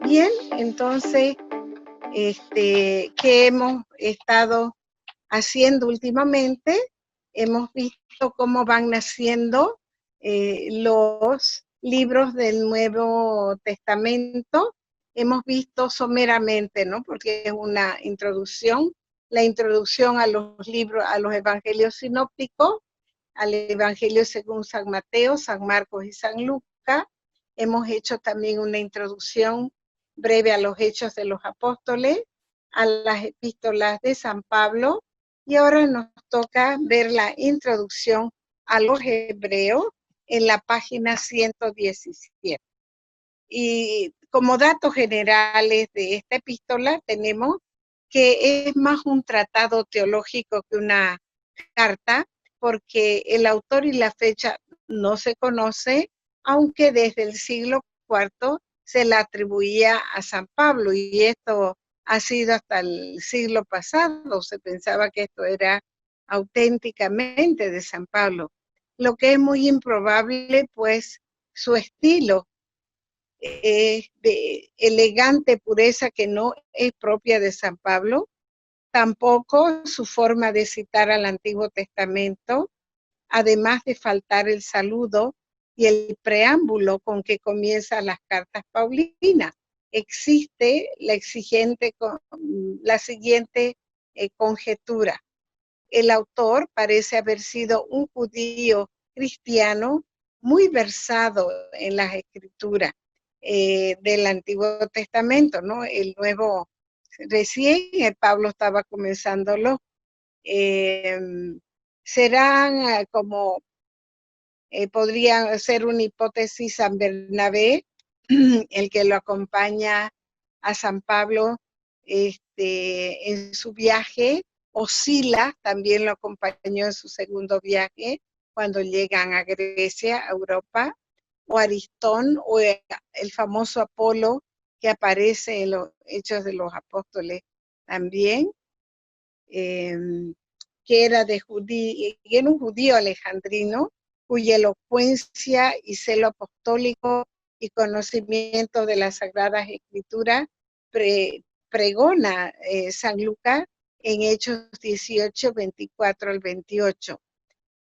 Bien, entonces, ¿qué hemos estado haciendo últimamente? Hemos visto cómo van naciendo los libros del Nuevo Testamento. Hemos visto someramente, ¿no? Porque es una introducción, la introducción a los libros, a los evangelios sinópticos, al Evangelio según San Mateo, San Marcos y San Lucas. Hemos hecho también una introducción breve a los Hechos de los Apóstoles, a las epístolas de San Pablo, y ahora nos toca ver la introducción a los Hebreos en la página 117. Y como datos generales de esta epístola tenemos que es más un tratado teológico que una carta, porque el autor y la fecha no se conoce, aunque desde el siglo IV se la atribuía a San Pablo, y esto ha sido hasta el siglo pasado. Se pensaba que esto era auténticamente de San Pablo, lo que es muy improbable, pues su estilo de elegante pureza que no es propia de San Pablo, tampoco su forma de citar al Antiguo Testamento, además de faltar el saludo y el preámbulo con que comienzan las cartas paulinas. Existe la siguiente conjetura. El autor parece haber sido un judío cristiano muy versado en las escrituras del Antiguo Testamento, ¿no? El Nuevo, recién el Pablo estaba comenzándolo. Serán como, podría ser una hipótesis San Bernabé, el que lo acompaña a San Pablo en su viaje, o Silas también lo acompañó en su segundo viaje, cuando llegan a Grecia, a Europa, o Aristón, o el famoso Apolo, que aparece en los Hechos de los Apóstoles también, que era un judío alejandrino, cuya elocuencia y celo apostólico y conocimiento de las Sagradas Escrituras pregona San Lucas en Hechos 18, 24 al 28.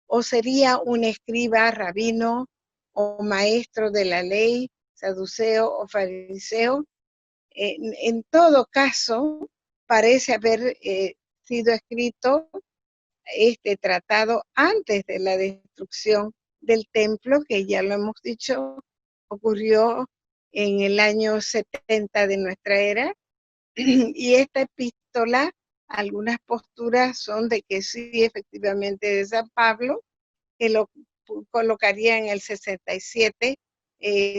O sería un escriba, rabino o maestro de la ley, saduceo o fariseo. En todo caso, parece haber sido escrito este tratado antes de la destrucción del templo, que ya lo hemos dicho, ocurrió en el año 70 de nuestra era. Y esta epístola, algunas posturas son de que sí, efectivamente, de San Pablo, que lo colocaría en el 67,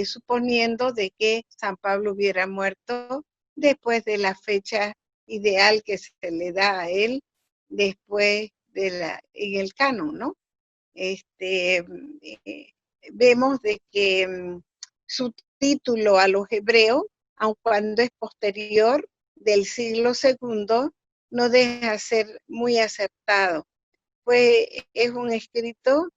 suponiendo de que San Pablo hubiera muerto después de la fecha ideal que se le da a él, después en el canon, ¿no? Vemos de que su título a los hebreos, aun cuando es posterior del siglo II, no deja de ser muy acertado. Pues es un escrito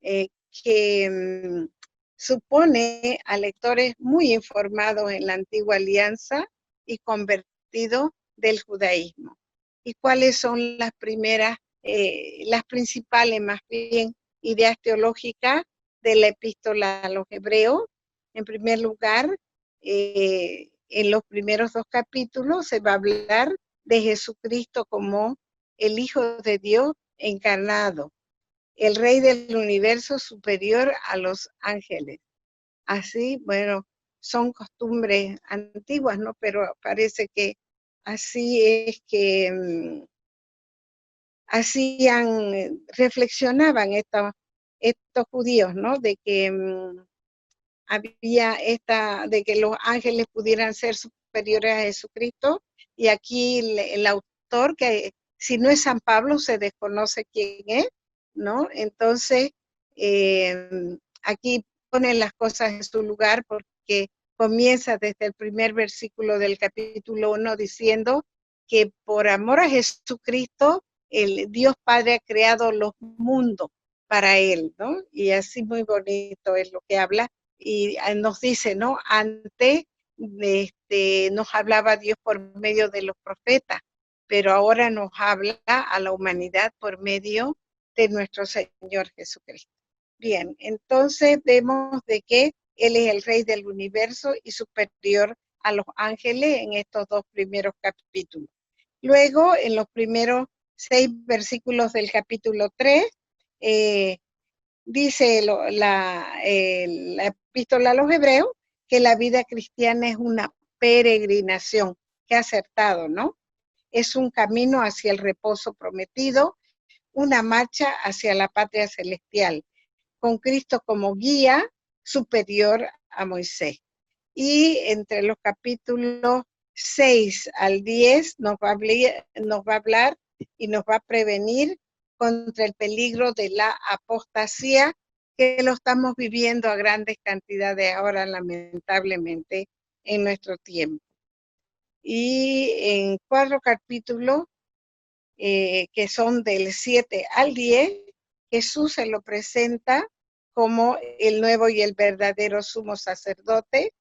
que supone a lectores muy informados en la antigua alianza y convertidos del judaísmo. ¿Y cuáles son las principales más bien ideas teológicas de la epístola a los hebreos? En primer lugar, en los primeros 2 capítulos se va a hablar de Jesucristo como el Hijo de Dios encarnado, el Rey del universo superior a los ángeles. Así, bueno, son costumbres antiguas, ¿no? Pero parece que así es que reflexionaban estos judíos, ¿no? De que había de que los ángeles pudieran ser superiores a Jesucristo, y aquí el autor, que si no es San Pablo, se desconoce quién es, ¿no? Entonces, aquí ponen las cosas en su lugar, porque comienza desde el primer versículo del capítulo 1 diciendo que por amor a Jesucristo, el Dios Padre ha creado los mundos para él, ¿no? Y así muy bonito es lo que habla, y nos dice, ¿no? Antes nos hablaba Dios por medio de los profetas, pero ahora nos habla a la humanidad por medio de nuestro Señor Jesucristo. Bien, entonces vemos de que Él es el Rey del universo y superior a los ángeles en estos dos primeros capítulos. Luego, en los primeros 6 versículos del capítulo 3, dice la epístola a los Hebreos que la vida cristiana es una peregrinación. Qué acertado, ¿no? Es un camino hacia el reposo prometido, una marcha hacia la patria celestial, con Cristo como guía superior a Moisés. Y entre los capítulos 6 al 10 nos va a hablar y nos va a prevenir contra el peligro de la apostasía, que lo estamos viviendo a grandes cantidades ahora, lamentablemente, en nuestro tiempo. Y en 4 capítulos, que son del 7 al 10, Jesús se lo presenta como el nuevo y el verdadero sumo sacerdote,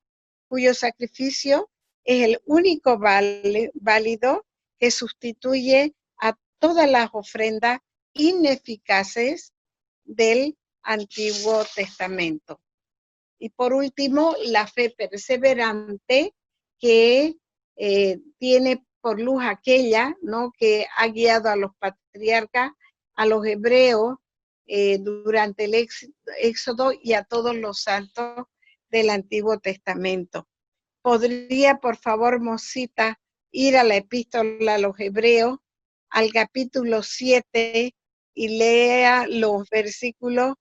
cuyo sacrificio es el único válido que sustituye a todas las ofrendas ineficaces del Antiguo Testamento. Y por último, la fe perseverante que tiene por luz aquella, ¿no?, que ha guiado a los patriarcas, a los hebreos durante el Éxodo y a todos los santos del Antiguo Testamento. ¿Podría, por favor, Mosita, ir a la epístola a los Hebreos, al capítulo 7, y lea los versículos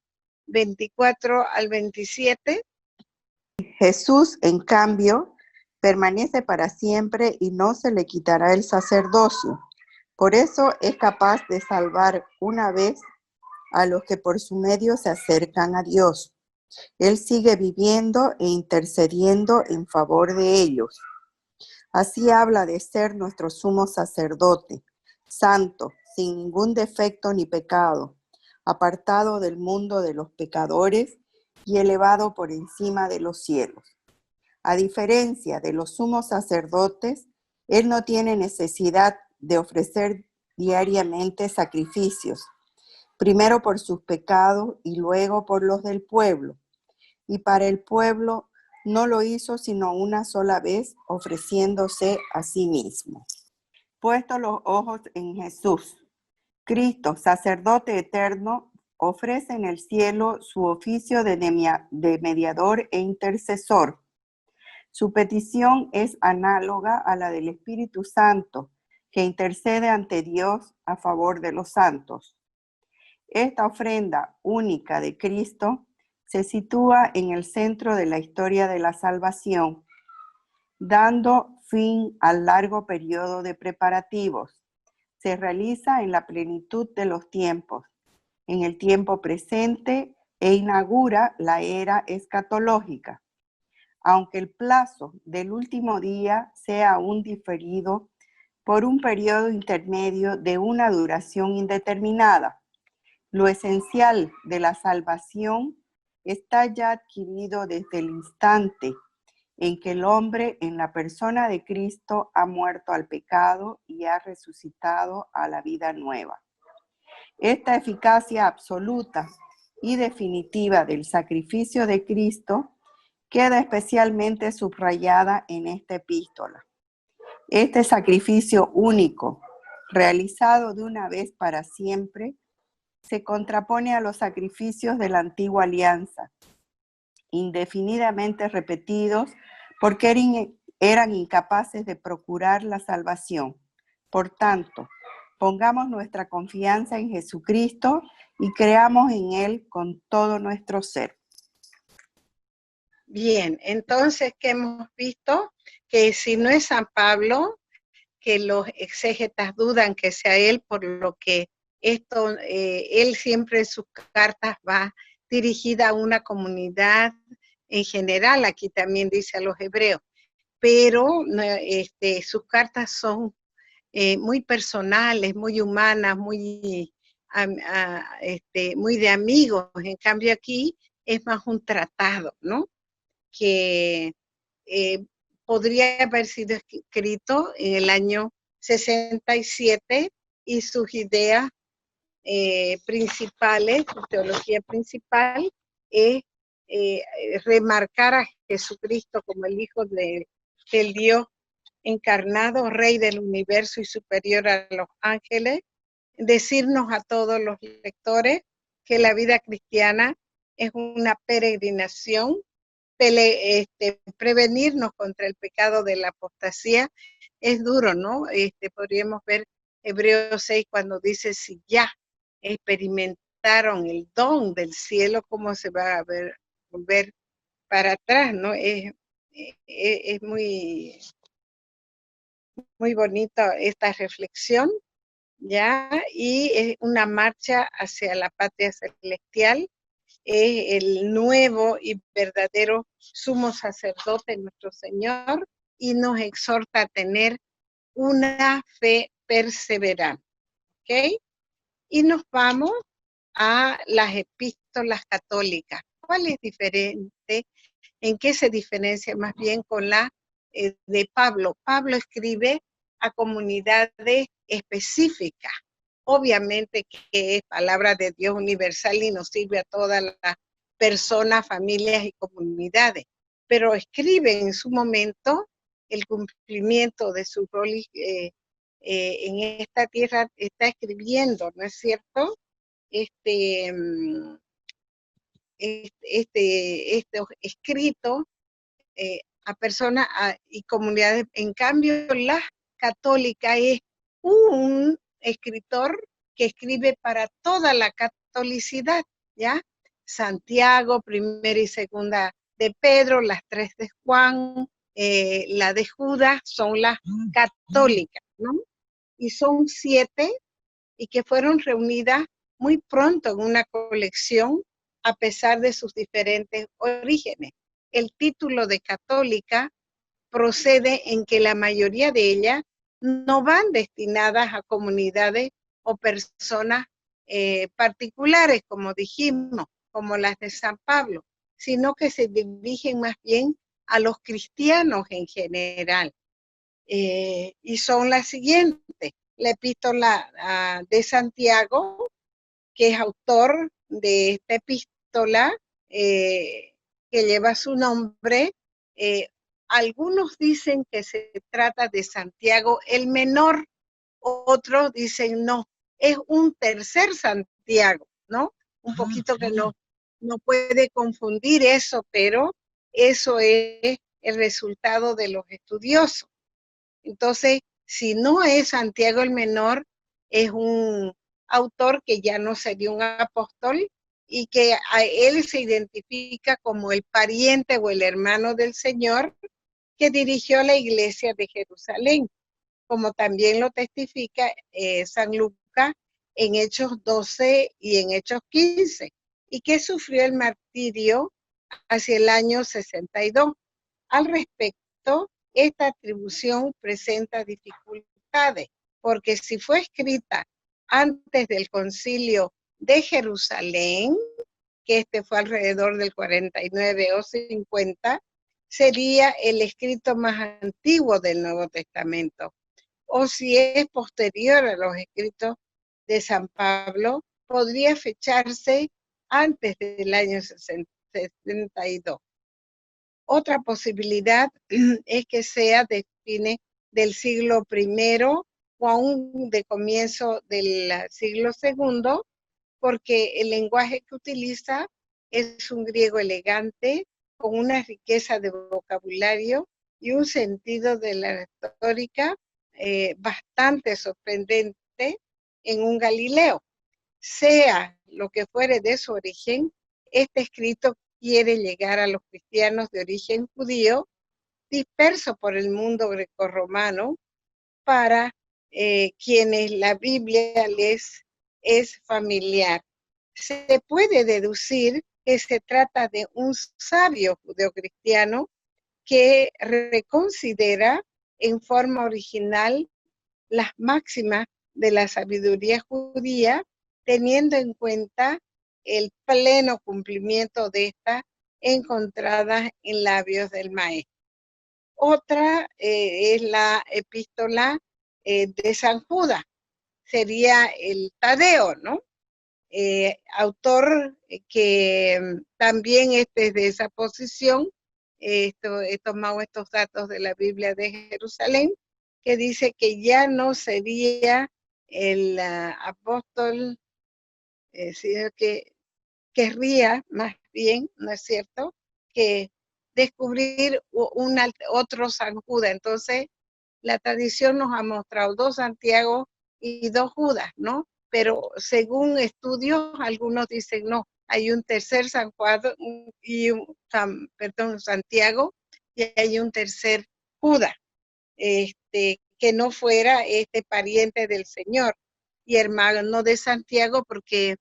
24 al 27? Jesús, en cambio, permanece para siempre y no se le quitará el sacerdocio. Por eso es capaz de salvar una vez a los que por su medio se acercan a Dios. Él sigue viviendo e intercediendo en favor de ellos. Así habla de ser nuestro sumo sacerdote, santo, sin ningún defecto ni pecado, apartado del mundo de los pecadores y elevado por encima de los cielos. A diferencia de los sumos sacerdotes, él no tiene necesidad de ofrecer diariamente sacrificios, primero por sus pecados y luego por los del pueblo. Y para el pueblo no lo hizo sino una sola vez, ofreciéndose a sí mismo. Puesto los ojos en Jesús, Cristo, sacerdote eterno, ofrece en el cielo su oficio de mediador e intercesor. Su petición es análoga a la del Espíritu Santo, que intercede ante Dios a favor de los santos. Esta ofrenda única de Cristo se sitúa en el centro de la historia de la salvación, dando fin al largo periodo de preparativos. Se realiza en la plenitud de los tiempos, en el tiempo presente, e inaugura la era escatológica. Aunque el plazo del último día sea aún diferido por un periodo intermedio de una duración indeterminada, lo esencial de la salvación está ya adquirido desde el instante en que el hombre, en la persona de Cristo, ha muerto al pecado y ha resucitado a la vida nueva. Esta eficacia absoluta y definitiva del sacrificio de Cristo queda especialmente subrayada en esta epístola. Este sacrificio único, realizado de una vez para siempre, se contrapone a los sacrificios de la antigua alianza, indefinidamente repetidos porque eran incapaces de procurar la salvación. Por tanto, pongamos nuestra confianza en Jesucristo y creamos en Él con todo nuestro ser. Bien, entonces, ¿qué hemos visto? Que si no es San Pablo, que los exégetas dudan que sea él, por lo que él siempre en sus cartas va dirigida a una comunidad en general, aquí también dice a los hebreos, pero sus cartas son muy personales, muy humanas, muy de amigos. En cambio aquí es más un tratado, ¿no? Que podría haber sido escrito en el año 67 y sus ideas principales, su teología principal es remarcar a Jesucristo como el Hijo del Dios encarnado, Rey del universo y superior a los ángeles, decirnos a todos los lectores que la vida cristiana es una peregrinación, prevenirnos contra el pecado de la apostasía. Es duro, ¿no? Podríamos ver Hebreos 6 cuando dice, si ya experimentaron el don del cielo, ¿cómo se va a volver para atrás, ¿no? Es muy, muy bonita esta reflexión, ¿ya? Y es una marcha hacia la patria celestial. Es el nuevo y verdadero sumo sacerdote, nuestro Señor, y nos exhorta a tener una fe perseverante, ¿ok? Y nos vamos a las epístolas católicas. ¿Cuál es diferente? ¿En qué se diferencia más bien con la de Pablo? Pablo escribe a comunidades específicas. Obviamente que es palabra de Dios universal y nos sirve a todas las personas, familias y comunidades, pero escribe en su momento el cumplimiento de su rol en esta tierra, está escribiendo, ¿no es cierto? Estos escritos a personas y comunidades. En cambio, la católica es un escritor que escribe para toda la catolicidad, ¿ya? Santiago, primera y segunda de Pedro, las tres de Juan, la de Judas, son las católicas, ¿no? Y son 7 y que fueron reunidas muy pronto en una colección a pesar de sus diferentes orígenes. El título de católica procede en que la mayoría de ellas no van destinadas a comunidades o personas particulares, como dijimos, como las de San Pablo, sino que se dirigen más bien a los cristianos en general. Y son las siguientes. La epístola de Santiago, que es autor de esta epístola que lleva su nombre. Algunos dicen que se trata de Santiago el menor, otros dicen no, es un tercer Santiago, ¿no? Un poquito que no puede confundir eso, pero eso es el resultado de los estudiosos. Entonces, si no es Santiago el Menor, es un autor que ya no sería un apóstol y que a él se identifica como el pariente o el hermano del Señor que dirigió la iglesia de Jerusalén, como también lo testifica San Lucas en Hechos 12 y en Hechos 15, y que sufrió el martirio hacia el año 62. Al respecto, esta atribución presenta dificultades, porque si fue escrita antes del concilio de Jerusalén, que fue alrededor del 49 o 50, sería el escrito más antiguo del Nuevo Testamento. O si es posterior a los escritos de San Pablo, podría fecharse antes del año 62. Otra posibilidad es que sea de fines del siglo I o aún de comienzo del siglo II, porque el lenguaje que utiliza es un griego elegante, con una riqueza de vocabulario y un sentido de la retórica bastante sorprendente en un Galileo. Sea lo que fuere de su origen, este escrito quiere llegar a los cristianos de origen judío dispersos por el mundo grecorromano, para quienes la Biblia les es familiar. Se puede deducir que se trata de un sabio judeocristiano que reconsidera en forma original las máximas de la sabiduría judía, teniendo en cuenta el pleno cumplimiento de estas encontradas en labios del maestro. Otra es la epístola de San Judas, sería el Tadeo, ¿no? Autor que también es de esa posición. He tomado estos datos de la Biblia de Jerusalén, que dice que ya no sería el apóstol, sino que querría más bien, ¿no es cierto?, que descubrir otro San Judas. Entonces, la tradición nos ha mostrado 2 Santiago y 2 Judas, ¿no? Pero según estudios, algunos dicen no, hay un tercer San Juan y Santiago, y hay un tercer Judas, que no fuera pariente del Señor y hermano de Santiago, porque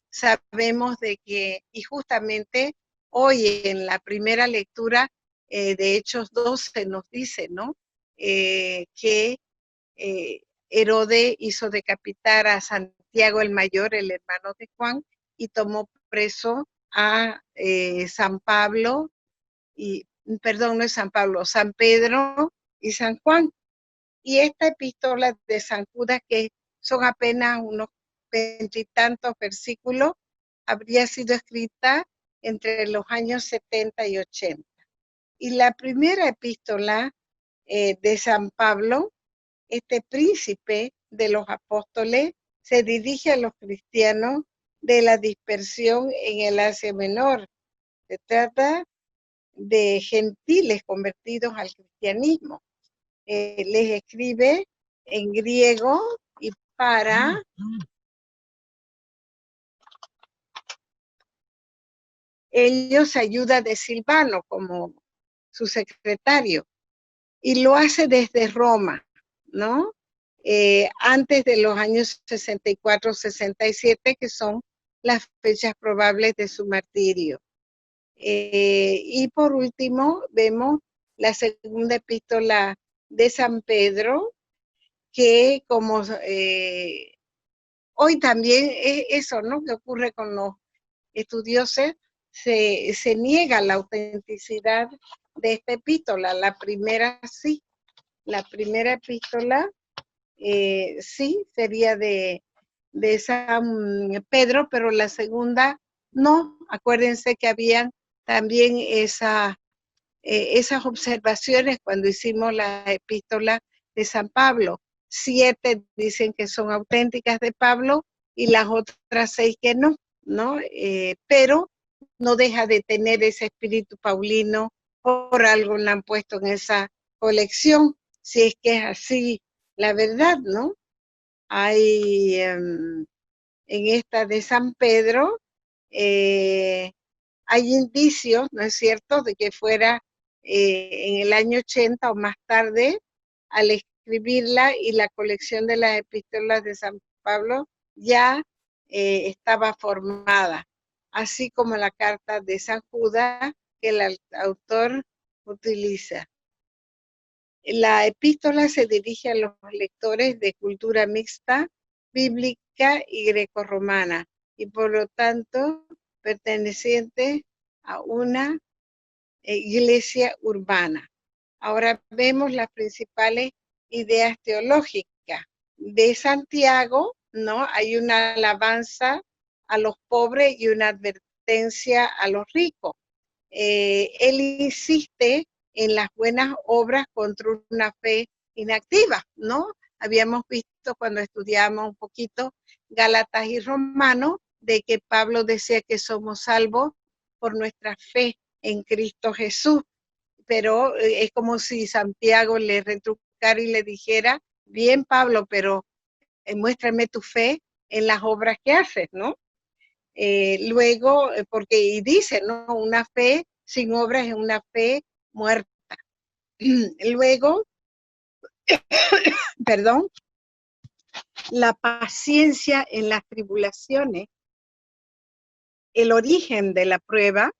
sabemos de que, y justamente hoy en la primera lectura de Hechos 12 nos dice, ¿no? Que Herodes hizo decapitar a Santiago el mayor, el hermano de Juan, y tomó preso a San Pablo, y perdón, no es San Pablo, San Pedro y San Juan. Y esta epístola de San Judas, que son apenas unos 20 y tantos versículos, habría sido escrita entre los años 70 y 80. Y la primera epístola de San Pablo, este príncipe de los apóstoles, se dirige a los cristianos de la dispersión en el Asia Menor. Se trata de gentiles convertidos al cristianismo. Les escribe en griego y para ellos ayuda de Silvano como su secretario, y lo hace desde Roma, ¿no? Antes de los años 64-67, que son las fechas probables de su martirio. Y por último, vemos la segunda epístola de San Pedro, que como hoy también es eso, ¿no?, que ocurre con los estudiosos, se niega la autenticidad de esta epístola. La primera sí, la primera epístola sí sería de San Pedro, pero la segunda no. Acuérdense que habían también esas observaciones cuando hicimos la epístola de San Pablo. 7 dicen que son auténticas de Pablo y las otras 6 que no, ¿no? Pero no deja de tener ese espíritu paulino, por algo la han puesto en esa colección, si es que es así la verdad, ¿no? Hay en esta de San Pedro, hay indicios, ¿no es cierto?, de que fuera en el año 80 o más tarde, al escribirla, y la colección de las epístolas de San Pablo ya estaba formada, así como la carta de San Judas que el autor utiliza. La epístola se dirige a los lectores de cultura mixta, bíblica y grecorromana, y por lo tanto perteneciente a una iglesia urbana. Ahora vemos las principales ideas teológicas. De Santiago, ¿no?, hay una alabanza a los pobres y una advertencia a los ricos. Él insiste en las buenas obras contra una fe inactiva, ¿no? Habíamos visto cuando estudiamos un poquito Gálatas y Romanos, de que Pablo decía que somos salvos por nuestra fe en Cristo Jesús, pero es como si Santiago le retrucara y le dijera, bien Pablo, pero muéstrame tu fe en las obras que haces, ¿no? Luego, porque y dice, ¿no?, una fe sin obras es una fe muerta. Luego, perdón, la paciencia en las tribulaciones, el origen de la prueba,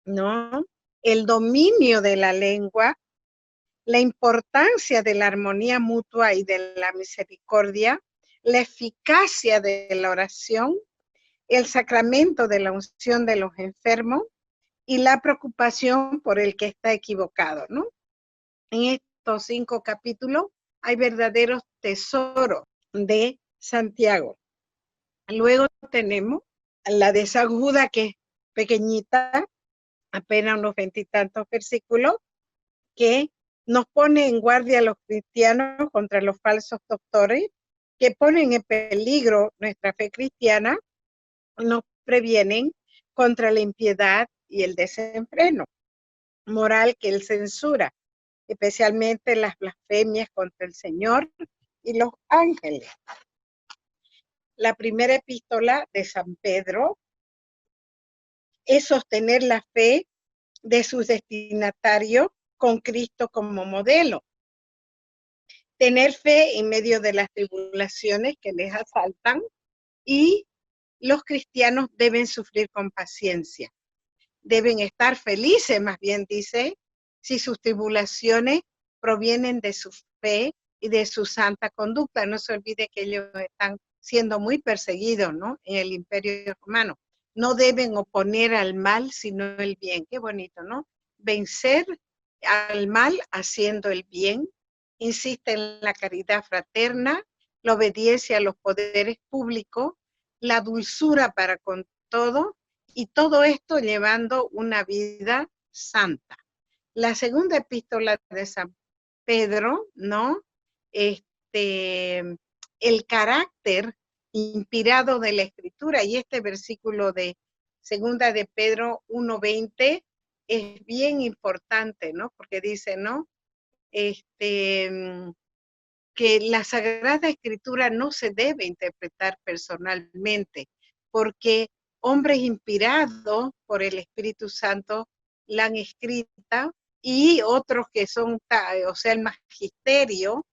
¿no?, el dominio de la lengua, la importancia de la armonía mutua y de la misericordia, la eficacia de la oración, el sacramento de la unción de los enfermos y la preocupación por el que está equivocado, ¿no? En estos 5 capítulos hay verdaderos tesoros de Santiago. Luego tenemos la de San Judas, que es pequeñita, apenas unos 20 y tantos versículos, que nos pone en guardia a los cristianos contra los falsos doctores, que ponen en peligro nuestra fe cristiana, nos previenen contra la impiedad y el desenfreno moral que él censura, especialmente las blasfemias contra el Señor y los ángeles. La primera epístola de San Pedro es sostener la fe de sus destinatarios con Cristo como modelo. Tener fe en medio de las tribulaciones que les asaltan, y los cristianos deben sufrir con paciencia. Deben estar felices, más bien dice, si sus tribulaciones provienen de su fe y de su santa conducta. No se olvide que ellos están siendo muy perseguidos, ¿no?, en el Imperio Romano. No deben oponer al mal, sino el bien. Qué bonito, ¿no? Vencer al mal haciendo el bien. Insiste en la caridad fraterna, la obediencia a los poderes públicos, la dulzura para con todo, y todo esto llevando una vida santa. La segunda epístola de San Pedro, ¿no? El carácter inspirado de la Escritura, y este versículo de segunda de Pedro 1:20 es bien importante, ¿no? Porque dice, ¿no?, que la Sagrada Escritura no se debe interpretar personalmente, porque hombres inspirados por el Espíritu Santo la han escrita, y otros que son, o sea, el magisterio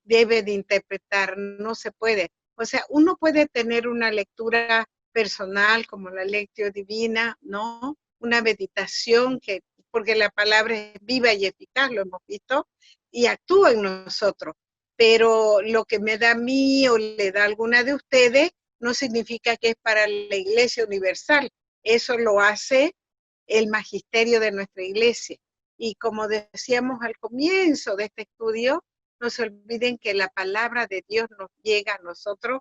debe de interpretar, no se puede. O sea, uno puede tener una lectura personal como la Lectio Divina, ¿no? Una meditación, porque la palabra es viva y eficaz, lo hemos visto, y actúa en nosotros. Pero lo que me da a mí o le da a alguna de ustedes no significa que es para la Iglesia Universal. Eso lo hace el magisterio de nuestra iglesia. Y como decíamos al comienzo de este estudio, no se olviden que la palabra de Dios nos llega a nosotros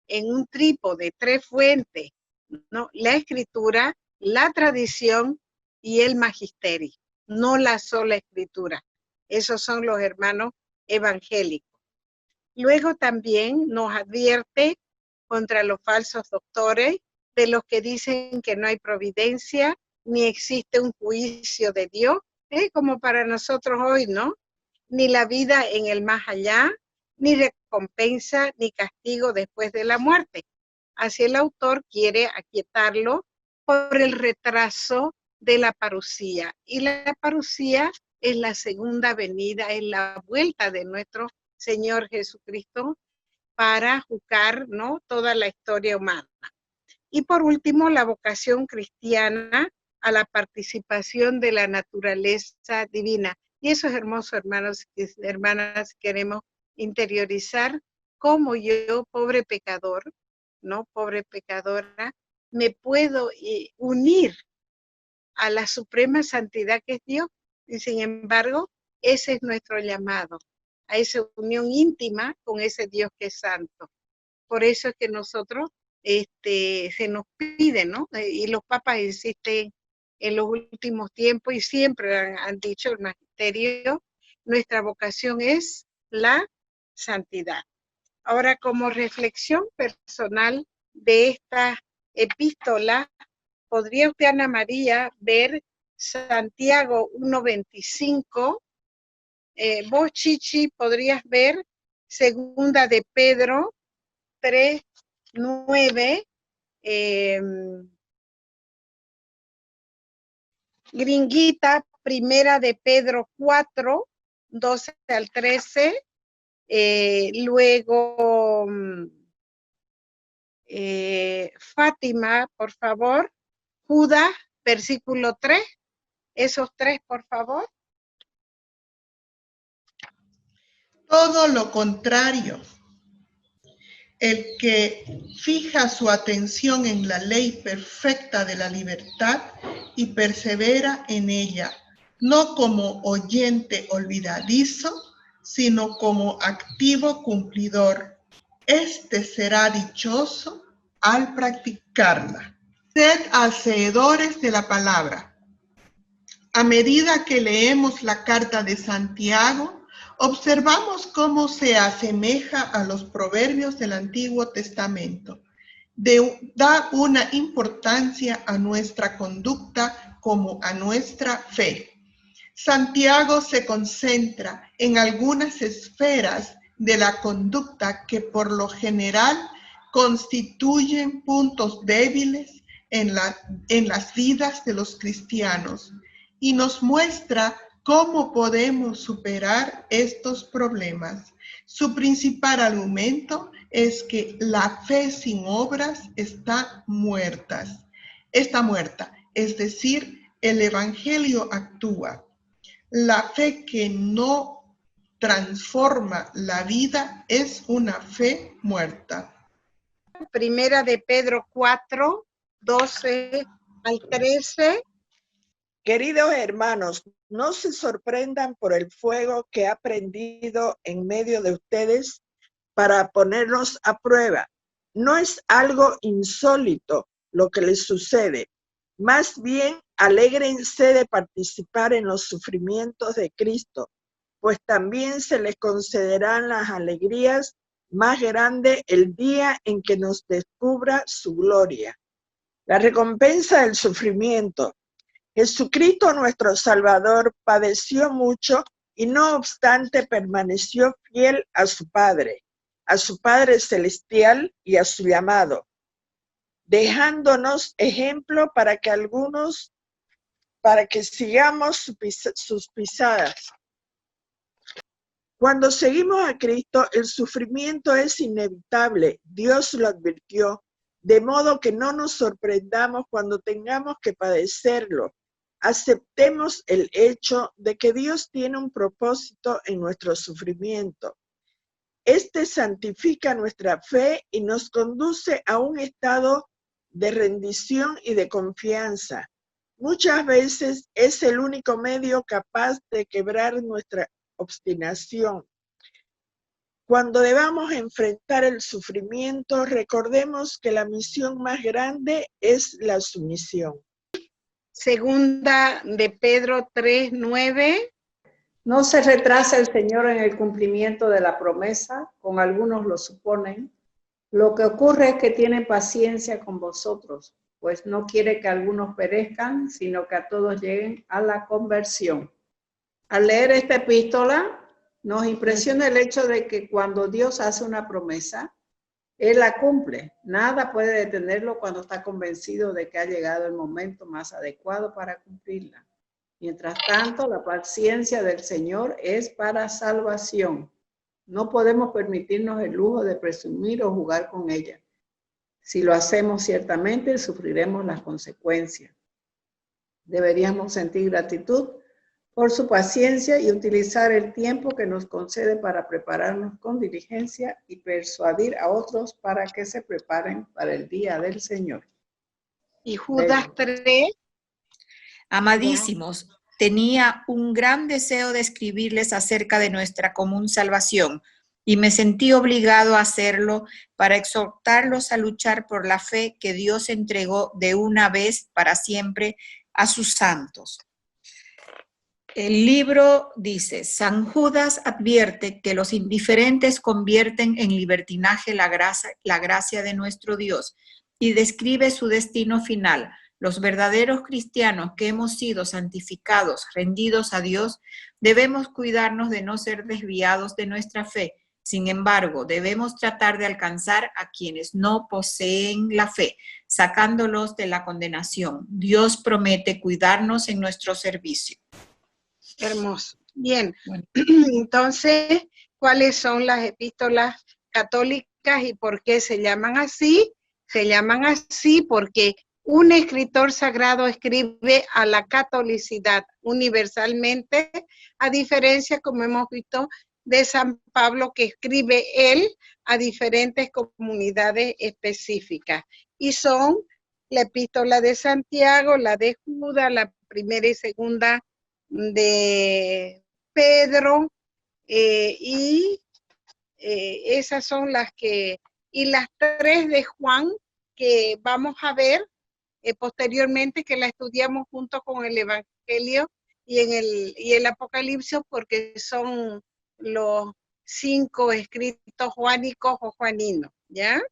en un trípode, 3 fuentes, ¿no? La Escritura, la tradición y el magisterio, no la sola Escritura. Esos son los hermanos evangélicos. Luego también nos advierte contra los falsos doctores, de los que dicen que no hay providencia, ni existe un juicio de Dios, como para nosotros hoy, ¿no? Ni la vida en el más allá, ni recompensa, ni castigo después de la muerte. Así el autor quiere aquietarlo por el retraso de la parucía. Y la parucía es la segunda venida, es la vuelta de nuestro Señor Jesucristo para juzgar, ¿no?, toda la historia humana. Y por último, la vocación cristiana a la participación de la naturaleza divina. Y eso es hermoso, hermanos y hermanas, queremos interiorizar cómo yo, pobre pecador, ¿no?, pobre pecadora, me puedo unir a la suprema santidad que es Dios. Y sin embargo, ese es nuestro llamado, a esa unión íntima con ese Dios que es santo. Por eso es que nosotros se nos pide, ¿no? Y los papas insisten en los últimos tiempos, y siempre han dicho el magisterio, nuestra vocación es la santidad. Ahora, como reflexión personal de esta epístola, ¿podría usted, Ana María, ver Santiago 1:25? Vos, Chichi, ¿podrías ver segunda de Pedro 3:9? Gringuita, primera de Pedro 4:12 al 13. Luego, Fátima, por favor. Judas, versículo 3. Esos 3, por favor. Todo lo contrario. El que fija su atención en la ley perfecta de la libertad y persevera en ella, no como oyente olvidadizo, sino como activo cumplidor. Este será dichoso al practicarla. Sed hacedores de la palabra. A medida que leemos la carta de Santiago, observamos cómo se asemeja a los proverbios del Antiguo Testamento. Da una importancia a nuestra conducta como a nuestra fe. Santiago se concentra en algunas esferas de la conducta que por lo general constituyen puntos débiles en las vidas de los cristianos y nos muestra cómo podemos superar estos problemas. Su principal argumento es que la fe sin obras está muerta, es decir, el Evangelio actúa. La fe que no transforma la vida es una fe muerta. Primera de Pedro 4, 12 al 13. Queridos hermanos, no se sorprendan por el fuego que ha prendido en medio de ustedes para ponernos a prueba. No es algo insólito lo que les sucede. Más bien, alégrense de participar en los sufrimientos de Cristo, pues también se les concederán las alegrías más grandes el día en que nos descubra su gloria. La recompensa del sufrimiento. Jesucristo nuestro Salvador padeció mucho y no obstante permaneció fiel a su Padre Celestial y a su llamado, dejándonos ejemplo para que sigamos sus pisadas. Cuando seguimos a Cristo, el sufrimiento es inevitable. Dios lo advirtió, de modo que no nos sorprendamos cuando tengamos que padecerlo. Aceptemos el hecho de que Dios tiene un propósito en nuestro sufrimiento. Este santifica nuestra fe y nos conduce a un estado de rendición y de confianza. Muchas veces es el único medio capaz de quebrar nuestra obstinación. Cuando debamos enfrentar el sufrimiento, recordemos que la misión más grande es la sumisión. Segunda de Pedro 3, 9. No se retrasa el Señor en el cumplimiento de la promesa, como algunos lo suponen. Lo que ocurre es que tiene paciencia con vosotros, pues no quiere que algunos perezcan, sino que a todos lleguen a la conversión. Al leer esta epístola, nos impresiona el hecho de que cuando Dios hace una promesa, Él la cumple. Nada puede detenerlo cuando está convencido de que ha llegado el momento más adecuado para cumplirla. Mientras tanto, la paciencia del Señor es para salvación. No podemos permitirnos el lujo de presumir o jugar con ella. Si lo hacemos, ciertamente sufriremos las consecuencias. Deberíamos sentir gratitud por su paciencia y utilizar el tiempo que nos concede para prepararnos con diligencia y persuadir a otros para que se preparen para el día del Señor. Y Judas 3. Amadísimos, tenía un gran deseo de escribirles acerca de nuestra común salvación y me sentí obligado a hacerlo para exhortarlos a luchar por la fe que Dios entregó de una vez para siempre a sus santos. El libro dice, San Judas advierte que los indiferentes convierten en libertinaje la gracia de nuestro Dios y describe su destino final. Los verdaderos cristianos que hemos sido santificados, rendidos a Dios, debemos cuidarnos de no ser desviados de nuestra fe. Sin embargo, debemos tratar de alcanzar a quienes no poseen la fe, sacándolos de la condenación. Dios promete cuidarnos en nuestro servicio. Hermoso. Bien, bueno. Entonces, ¿cuáles son las epístolas católicas y por qué se llaman así? Se llaman así porque un escritor sagrado escribe a la catolicidad universalmente, a diferencia, como hemos visto, de San Pablo, que escribe él a diferentes comunidades específicas. Y son la epístola de Santiago, la de Judas, la primera y segunda de Pedro, y esas son las que, y las 3 de Juan, que vamos a ver posteriormente, que la estudiamos junto con el Evangelio y el Apocalipsis, porque son los 5 escritos juánicos o juaninos, ¿ya?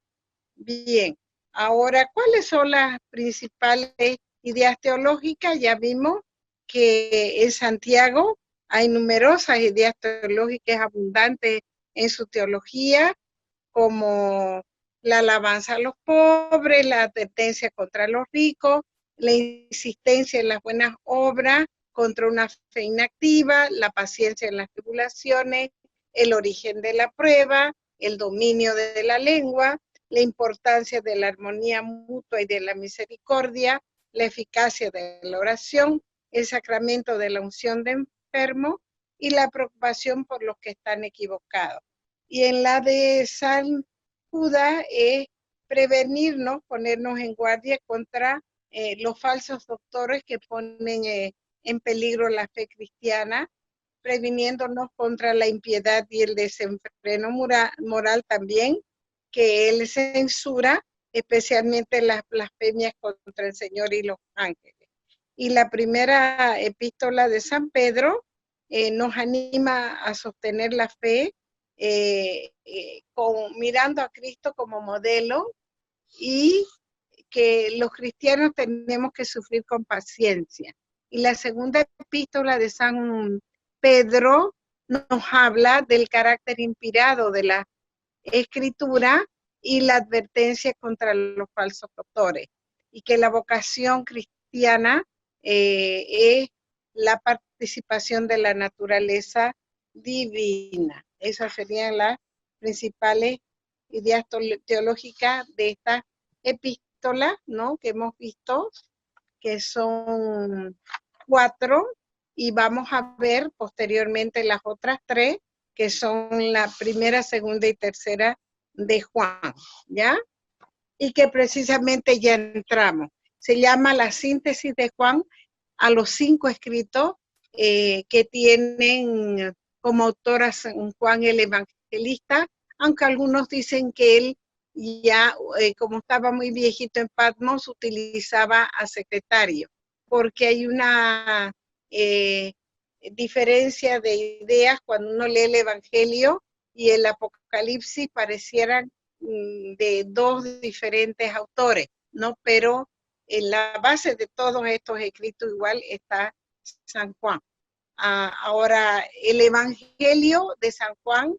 Bien, ahora, ¿cuáles son las principales ideas teológicas? Ya vimos que en Santiago hay numerosas ideas teológicas abundantes en su teología, como la alabanza a los pobres, la advertencia contra los ricos, la insistencia en las buenas obras contra una fe inactiva, la paciencia en las tribulaciones, el origen de la prueba, el dominio de la lengua, la importancia de la armonía mutua y de la misericordia, la eficacia de la oración, el sacramento de la unción de enfermos y la preocupación por los que están equivocados. Y en la de San Judas es prevenirnos, ponernos en guardia contra los falsos doctores que ponen en peligro la fe cristiana, previniéndonos contra la impiedad y el desenfreno moral también, que él censura, especialmente las blasfemias contra el Señor y los ángeles. Y la primera epístola de San Pedro nos anima a sostener la fe, mirando a Cristo como modelo, y que los cristianos tenemos que sufrir con paciencia. Y la segunda epístola de San Pedro nos habla del carácter inspirado de la Escritura y la advertencia contra los falsos doctores, y que la vocación cristiana es la participación de la naturaleza divina. Esas serían las principales ideas teológicas de esta epístola, ¿no?, que hemos visto, que son 4, y vamos a ver posteriormente las otras 3, que son la primera, segunda y tercera de Juan, ¿ya? Y que precisamente ya entramos. Se llama la síntesis de Juan a los 5 escritos que tienen como autor a San Juan el Evangelista, aunque algunos dicen que él ya, como estaba muy viejito en Patmos, utilizaba a secretario, porque hay una diferencia de ideas cuando uno lee el Evangelio y el Apocalipsis, parecieran de 2 diferentes autores, ¿no? Pero en la base de todos estos escritos igual está San Juan. Ahora, el Evangelio de San Juan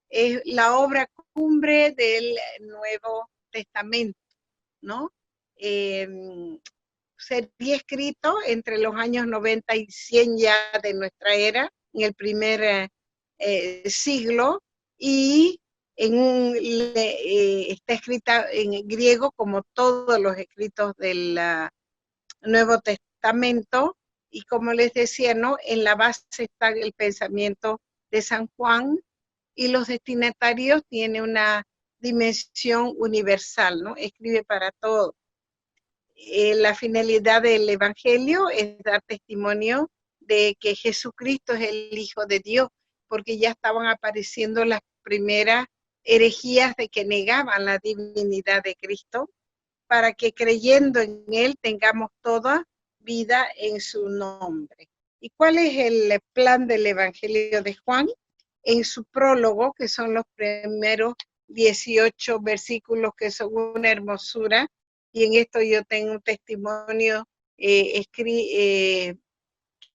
es la obra cumbre del Nuevo Testamento, ¿no? Sería escrito entre los años 90 y 100 ya de nuestra era, en el primer siglo, y está escrita en griego, como todos los escritos del Nuevo Testamento, y como les decía, ¿no?, en la base está el pensamiento de San Juan, y los destinatarios tienen una dimensión universal, ¿no? Escribe para todos. La finalidad del Evangelio es dar testimonio de que Jesucristo es el Hijo de Dios, porque ya estaban apareciendo las primeras herejías de que negaban la divinidad de Cristo, para que creyendo en Él tengamos toda vida en su nombre. ¿Y cuál es el plan del Evangelio de Juan? En su prólogo, que son los primeros 18 versículos, que son una hermosura, y en esto yo tengo un testimonio que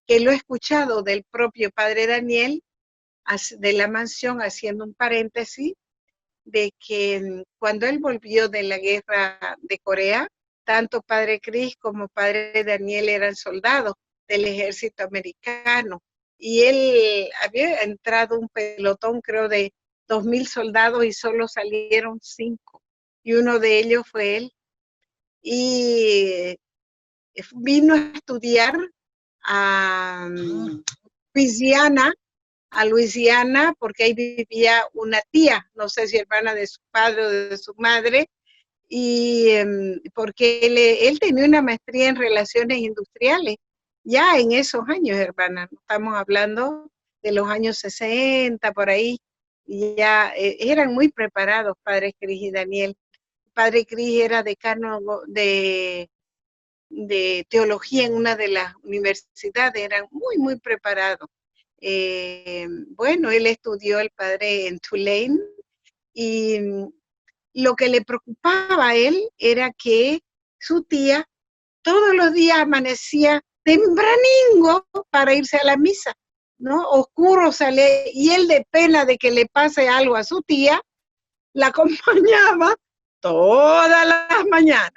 lo he escuchado del propio Padre Daniel, de la mansión, haciendo un paréntesis, de que cuando él volvió de la guerra de Corea, tanto Padre Cris como Padre Daniel eran soldados del ejército americano, y él había entrado un pelotón, creo, de 2,000 soldados, y solo salieron 5, y uno de ellos fue él, y vino a estudiar a Luisiana, porque ahí vivía una tía, no sé si hermana de su padre o de su madre, y porque él tenía una maestría en relaciones industriales, ya en esos años, hermana, estamos hablando de los años 60, por ahí, y ya eran muy preparados, Padre Cris y Daniel. Padre Cris era decano de teología en una de las universidades, eran muy, muy preparados. Bueno, él estudió el padre en Tulane y lo que le preocupaba a él era que su tía todos los días amanecía tempraningo para irse a la misa, ¿no? Oscuro sale, y él de pena de que le pase algo a su tía, la acompañaba todas las mañanas.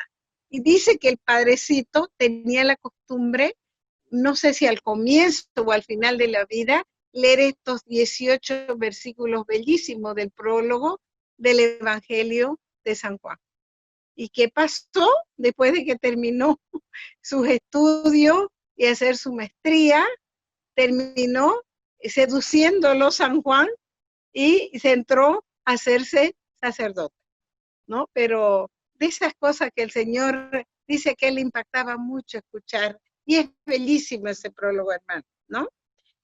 Y dice que el padrecito tenía la costumbre, no sé si al comienzo o al final de la vida, leer estos 18 versículos bellísimos del prólogo del Evangelio de San Juan. ¿Y qué pasó después de que terminó sus estudios y hacer su maestría? Terminó seduciéndolo San Juan y se entró a hacerse sacerdote, ¿no? Pero de esas cosas que el Señor dice que le impactaba mucho escuchar, y es bellísimo ese prólogo, hermano, ¿no?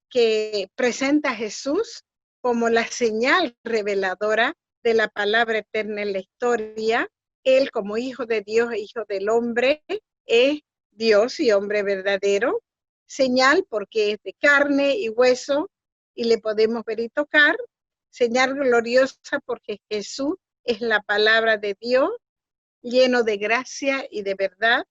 Que presenta a Jesús como la señal reveladora de la palabra eterna en la historia. Él como hijo de Dios e hijo del hombre es Dios y hombre verdadero, señal porque es de carne y hueso y le podemos ver y tocar, señal gloriosa porque Jesús es la palabra de Dios, lleno de gracia y de verdad.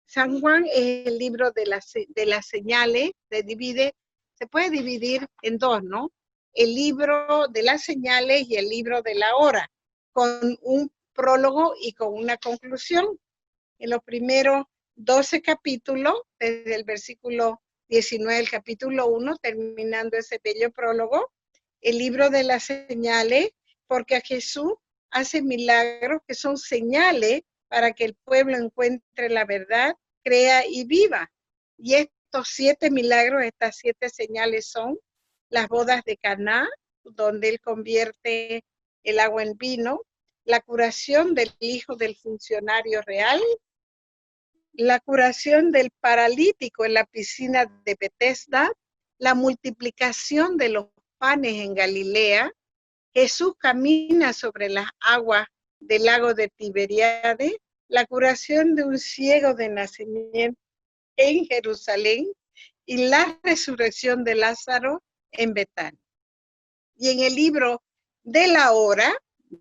San Juan es el libro de las señales, se puede dividir en dos, ¿no? El libro de las señales y el libro de la hora, con un prólogo y con una conclusión. En los primeros 12 capítulos, desde el versículo 19 del capítulo 1, terminando ese bello prólogo, el libro de las señales, porque a Jesús hace milagros que son señales para que el pueblo encuentre la verdad, crea y viva. Y estos 7 milagros, estas 7 señales son las bodas de Caná, donde él convierte el agua en vino, la curación del hijo del funcionario real, la curación del paralítico en la piscina de Bethesda, la multiplicación de los panes en Galilea, Jesús camina sobre las aguas del lago de Tiberíades, la curación de un ciego de nacimiento en Jerusalén y la resurrección de Lázaro en Betania. Y en el libro de la hora,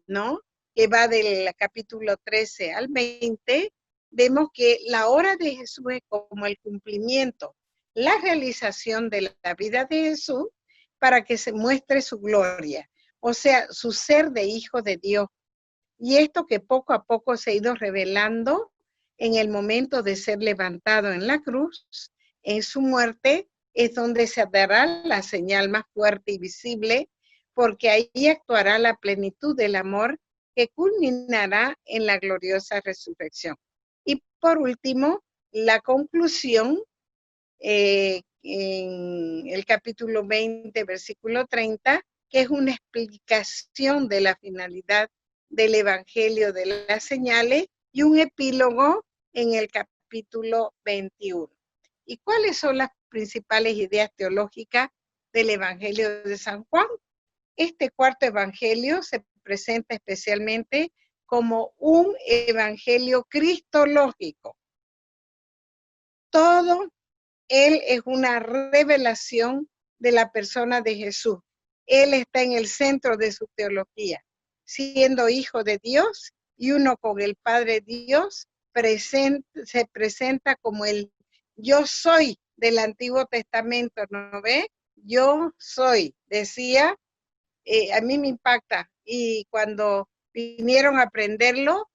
¿no?, que va del capítulo 13 al 20, vemos que la hora de Jesús es como el cumplimiento, la realización de la vida de Jesús para que se muestre su gloria, o sea, su ser de hijo de Dios. Y esto que poco a poco se ha ido revelando en el momento de ser levantado en la cruz, en su muerte, es donde se dará la señal más fuerte y visible, porque ahí actuará la plenitud del amor que culminará en la gloriosa resurrección. Y por último, la conclusión, en el capítulo 20, versículo 30, que es una explicación de la finalidad del Evangelio de las señales, y un epílogo en el capítulo 21. ¿Y cuáles son las principales ideas teológicas del Evangelio de San Juan? Este cuarto evangelio se presenta especialmente como un evangelio cristológico. Todo él es una revelación de la persona de Jesús. Él está en el centro de su teología, siendo hijo de Dios y uno con el Padre Dios, se presenta como el yo soy del Antiguo Testamento, ¿no ve? Yo soy, decía. A mí me impacta, y cuando vinieron a aprenderlo,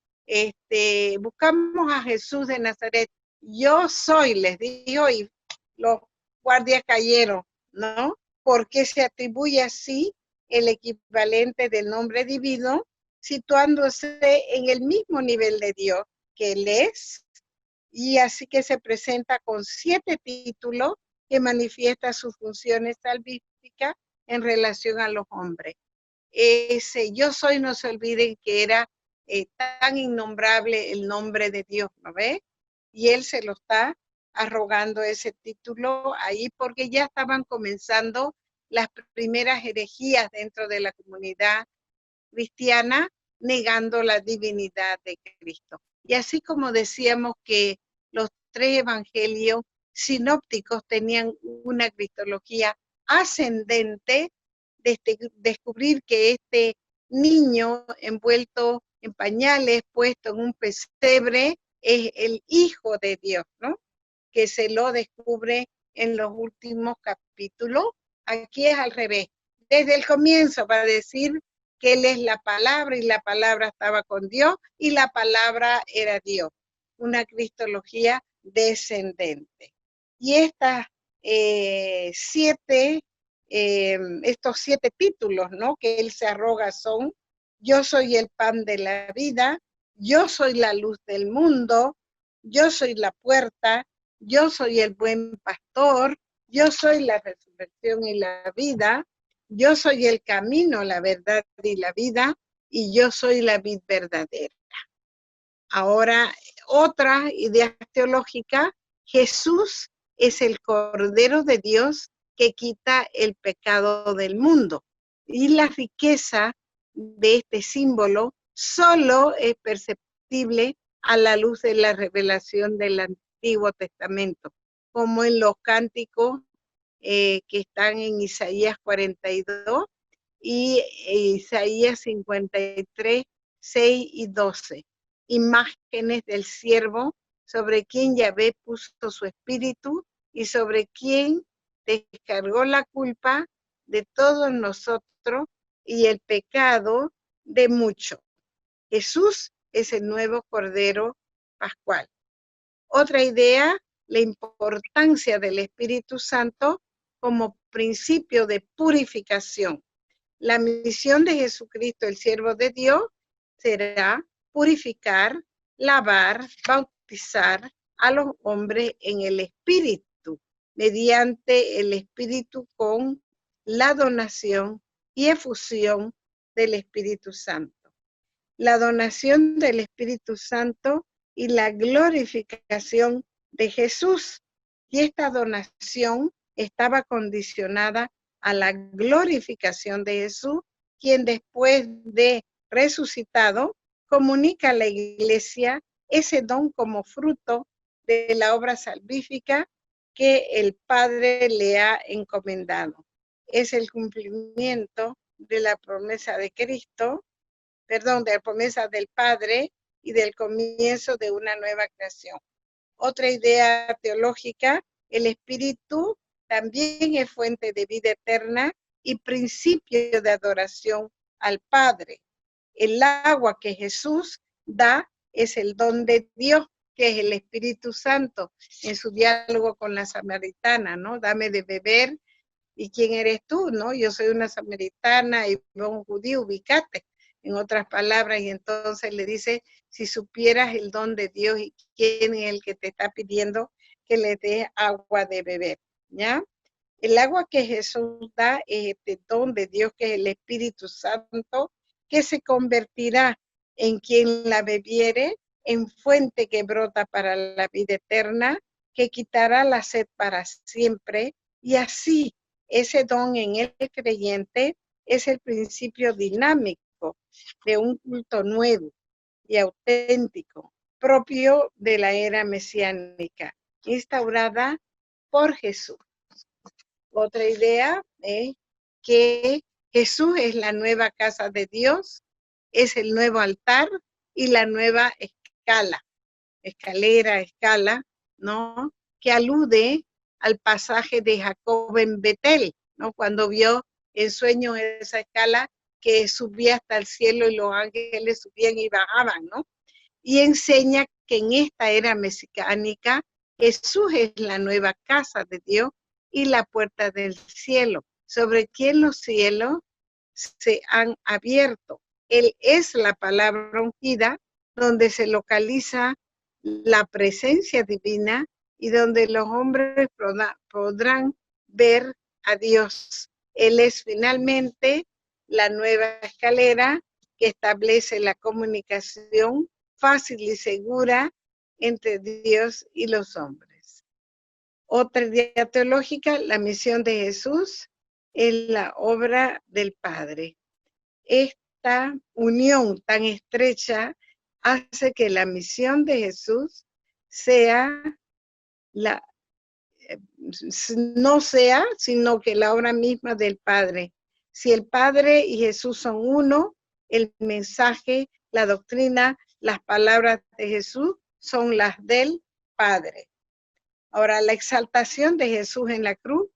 buscamos a Jesús de Nazaret. Yo soy, les dijo, y los guardias cayeron, ¿no? Porque se atribuye así el equivalente del nombre divino, situándose en el mismo nivel de Dios que Él es, y así que se presenta con 7 títulos que manifiestan sus funciones salvíficas en relación a los hombres. Ese yo soy, no se olviden que era tan innombrable el nombre de Dios, ¿no ve? y él se lo está arrogando ese título ahí porque ya estaban comenzando las primeras herejías dentro de la comunidad cristiana, negando la divinidad de Cristo. Y así como decíamos que los tres evangelios sinópticos tenían una cristología ascendente, descubrir que este niño envuelto en pañales, puesto en un pesebre, es el Hijo de Dios, ¿no? Que se lo descubre en los últimos capítulos. Aquí es al revés. Desde el comienzo va a decir que Él es la palabra y la palabra estaba con Dios y la palabra era Dios. Una cristología descendente. Y estos 7 títulos, ¿no? Que Él se arroga son: yo soy el pan de la vida, yo soy la luz del mundo, yo soy la puerta, yo soy el buen pastor, yo soy la resurrección y la vida, yo soy el camino, la verdad y la vida, y yo soy la vid verdadera. Ahora, otra idea teológica: Jesús es el Cordero de Dios que quita el pecado del mundo. Y la riqueza de este símbolo solo es perceptible a la luz de la revelación del Antiguo Testamento, como en los cánticos que están en Isaías 42 y Isaías 53, 6 y 12. Imágenes del siervo sobre quien Yahvé puso su espíritu y sobre quien descargó la culpa de todos nosotros y el pecado de muchos. Jesús es el nuevo Cordero Pascual. Otra idea: la importancia del Espíritu Santo como principio de purificación. La misión de Jesucristo, el siervo de Dios, será purificar, lavar, bautizar a los hombres en el Espíritu, mediante el Espíritu con la donación y efusión del Espíritu Santo. La donación del Espíritu Santo y la glorificación de Jesús. Y esta donación estaba condicionada a la glorificación de Jesús, quien después de resucitado comunica a la iglesia ese don como fruto de la obra salvífica que el Padre le ha encomendado. Es el cumplimiento de la promesa de Cristo, de la promesa del Padre y del comienzo de una nueva creación. Otra idea teológica: el Espíritu también es fuente de vida eterna y principio de adoración al Padre. El agua que Jesús da es el don de Dios, que es el Espíritu Santo, en su diálogo con la samaritana, ¿no? Dame de beber. ¿Y quién eres tú? ¿No? Yo soy una samaritana y un judío, ubicate. En otras palabras, y entonces le dice: si supieras el don de Dios y quién es el que te está pidiendo que le dé agua de beber, ¿ya? El agua que Jesús da es este don de Dios, que es el Espíritu Santo, que se convertirá en quien la bebiere en fuente que brota para la vida eterna, que quitará la sed para siempre, y así ese don en el creyente es el principio dinámico de un culto nuevo y auténtico, propio de la era mesiánica, instaurada por Jesús. Otra idea es que Jesús es la nueva casa de Dios, es el nuevo altar y la nueva escala, ¿no? Que alude al pasaje de Jacob en Betel, ¿no? Cuando vio en sueño esa escala que subía hasta el cielo y los ángeles subían y bajaban, ¿no? Y enseña que en esta era mesiánica Jesús es la nueva casa de Dios y la puerta del cielo, sobre quien los cielos se han abierto. Él es la palabra ungida, donde se localiza la presencia divina y donde los hombres podrán ver a Dios. Él es finalmente la nueva escalera que establece la comunicación fácil y segura entre Dios y los hombres. Otra idea teológica, la misión de Jesús es la obra del Padre. Esta unión tan estrecha hace que la misión de Jesús no sea, sino que la obra misma del Padre. Si el Padre y Jesús son uno, el mensaje, la doctrina, las palabras de Jesús son las del Padre. Ahora, la exaltación de Jesús en la cruz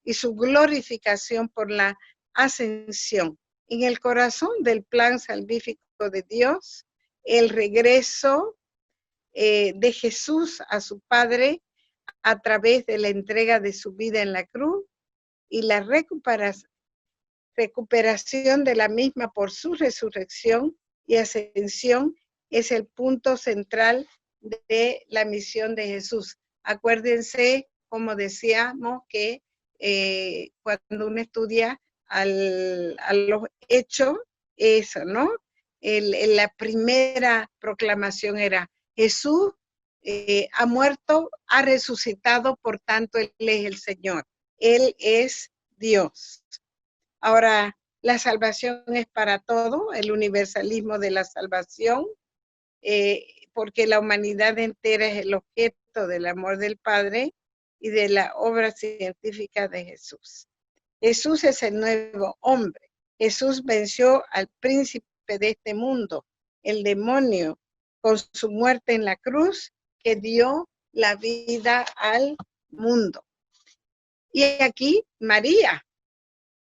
y su glorificación por la ascensión. En el corazón del plan salvífico de Dios, el regreso de Jesús a su Padre a través de la entrega de su vida en la cruz y la recuperación de la misma por su resurrección y ascensión es el punto central de la misión de Jesús. Acuérdense, como decíamos, que cuando uno estudia a los hechos, eso, ¿no? La primera proclamación era Jesús ha muerto, ha resucitado, por tanto, Él es el Señor. Él es Dios. Ahora, la salvación es para todo, el universalismo de la salvación, porque la humanidad entera es el objeto del amor del Padre y de la obra científica de Jesús. Jesús es el nuevo hombre. Jesús venció al príncipe de este mundo, el demonio, con su muerte en la cruz, que dio la vida al mundo. Y aquí María,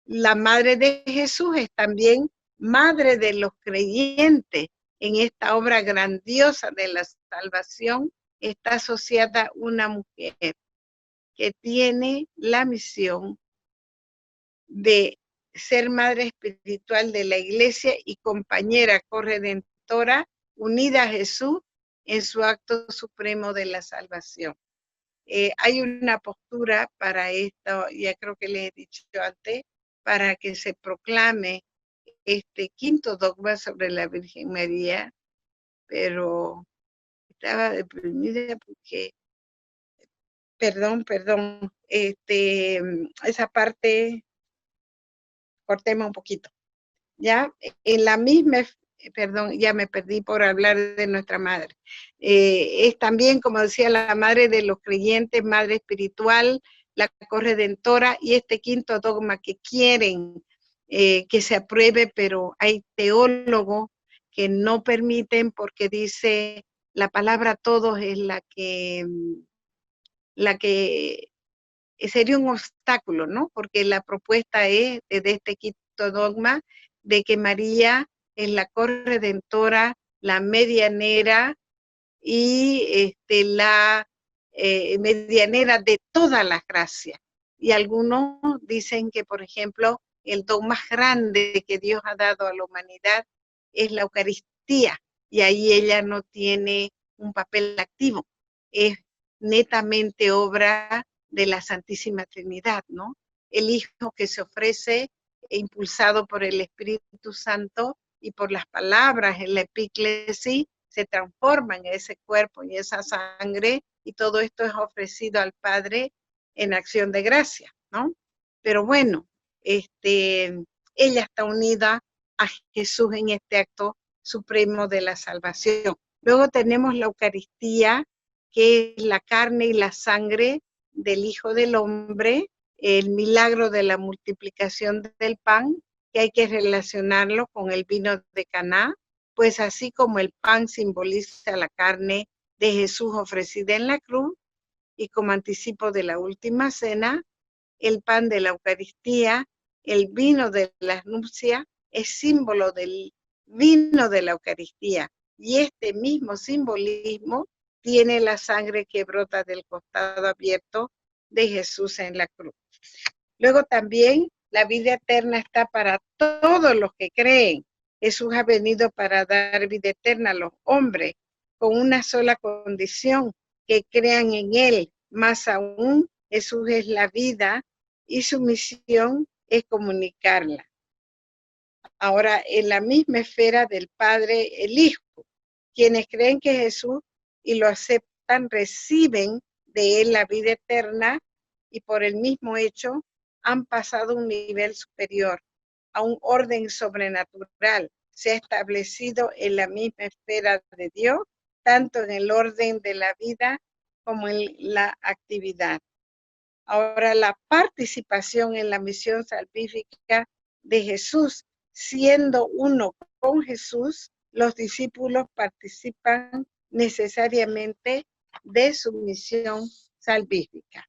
la madre de Jesús, es también madre de los creyentes. En esta obra grandiosa de la salvación está asociada una mujer que tiene la misión de ser madre espiritual de la iglesia y compañera corredentora unida a Jesús en su acto supremo de la salvación. Hay una postura para esto, ya creo que les he dicho antes, para que se proclame este quinto dogma sobre la Virgen María, pero estaba deprimida porque, perdón, esa parte, cortemos un poquito. Ya, en la misma, perdón, ya me perdí por hablar de nuestra madre. Es también, como decía, la madre de los creyentes, madre espiritual, la corredentora, y este quinto dogma que quieren que se apruebe, pero hay teólogos que no permiten porque dice la palabra todos es la que sería un obstáculo, ¿no? Porque la propuesta es, desde este quinto dogma, de que María es la corredentora, la medianera y la medianera de todas las gracias. Y algunos dicen que, por ejemplo, el don más grande que Dios ha dado a la humanidad es la Eucaristía, y ahí ella no tiene un papel activo, es netamente obra de la Santísima Trinidad, ¿no? El Hijo que se ofrece, impulsado por el Espíritu Santo y por las palabras en la epíclesis, se transforma en ese cuerpo y esa sangre, y todo esto es ofrecido al Padre en acción de gracia, ¿no? Pero bueno, ella está unida a Jesús en este acto supremo de la salvación. Luego tenemos la Eucaristía, que es la carne y la sangre del Hijo del Hombre, el milagro de la multiplicación del pan, que hay que relacionarlo con el vino de Caná, pues así como el pan simboliza la carne de Jesús ofrecida en la cruz, y como anticipo de la última cena, el pan de la Eucaristía, el vino de las nupcias, es símbolo del vino de la Eucaristía, y este mismo simbolismo tiene la sangre que brota del costado abierto de Jesús en la cruz. Luego también la vida eterna está para todos los que creen. Jesús ha venido para dar vida eterna a los hombres con una sola condición, que crean en Él. Más aún, Jesús es la vida y su misión es comunicarla. Ahora, en la misma esfera del Padre, el Hijo, quienes creen que Jesús y lo aceptan, reciben de él la vida eterna y por el mismo hecho han pasado a un nivel superior, a un orden sobrenatural. Se ha establecido en la misma esfera de Dios, tanto en el orden de la vida como en la actividad. Ahora, la participación en la misión salvífica de Jesús, siendo uno con Jesús, los discípulos participan necesariamente de su misión salvífica.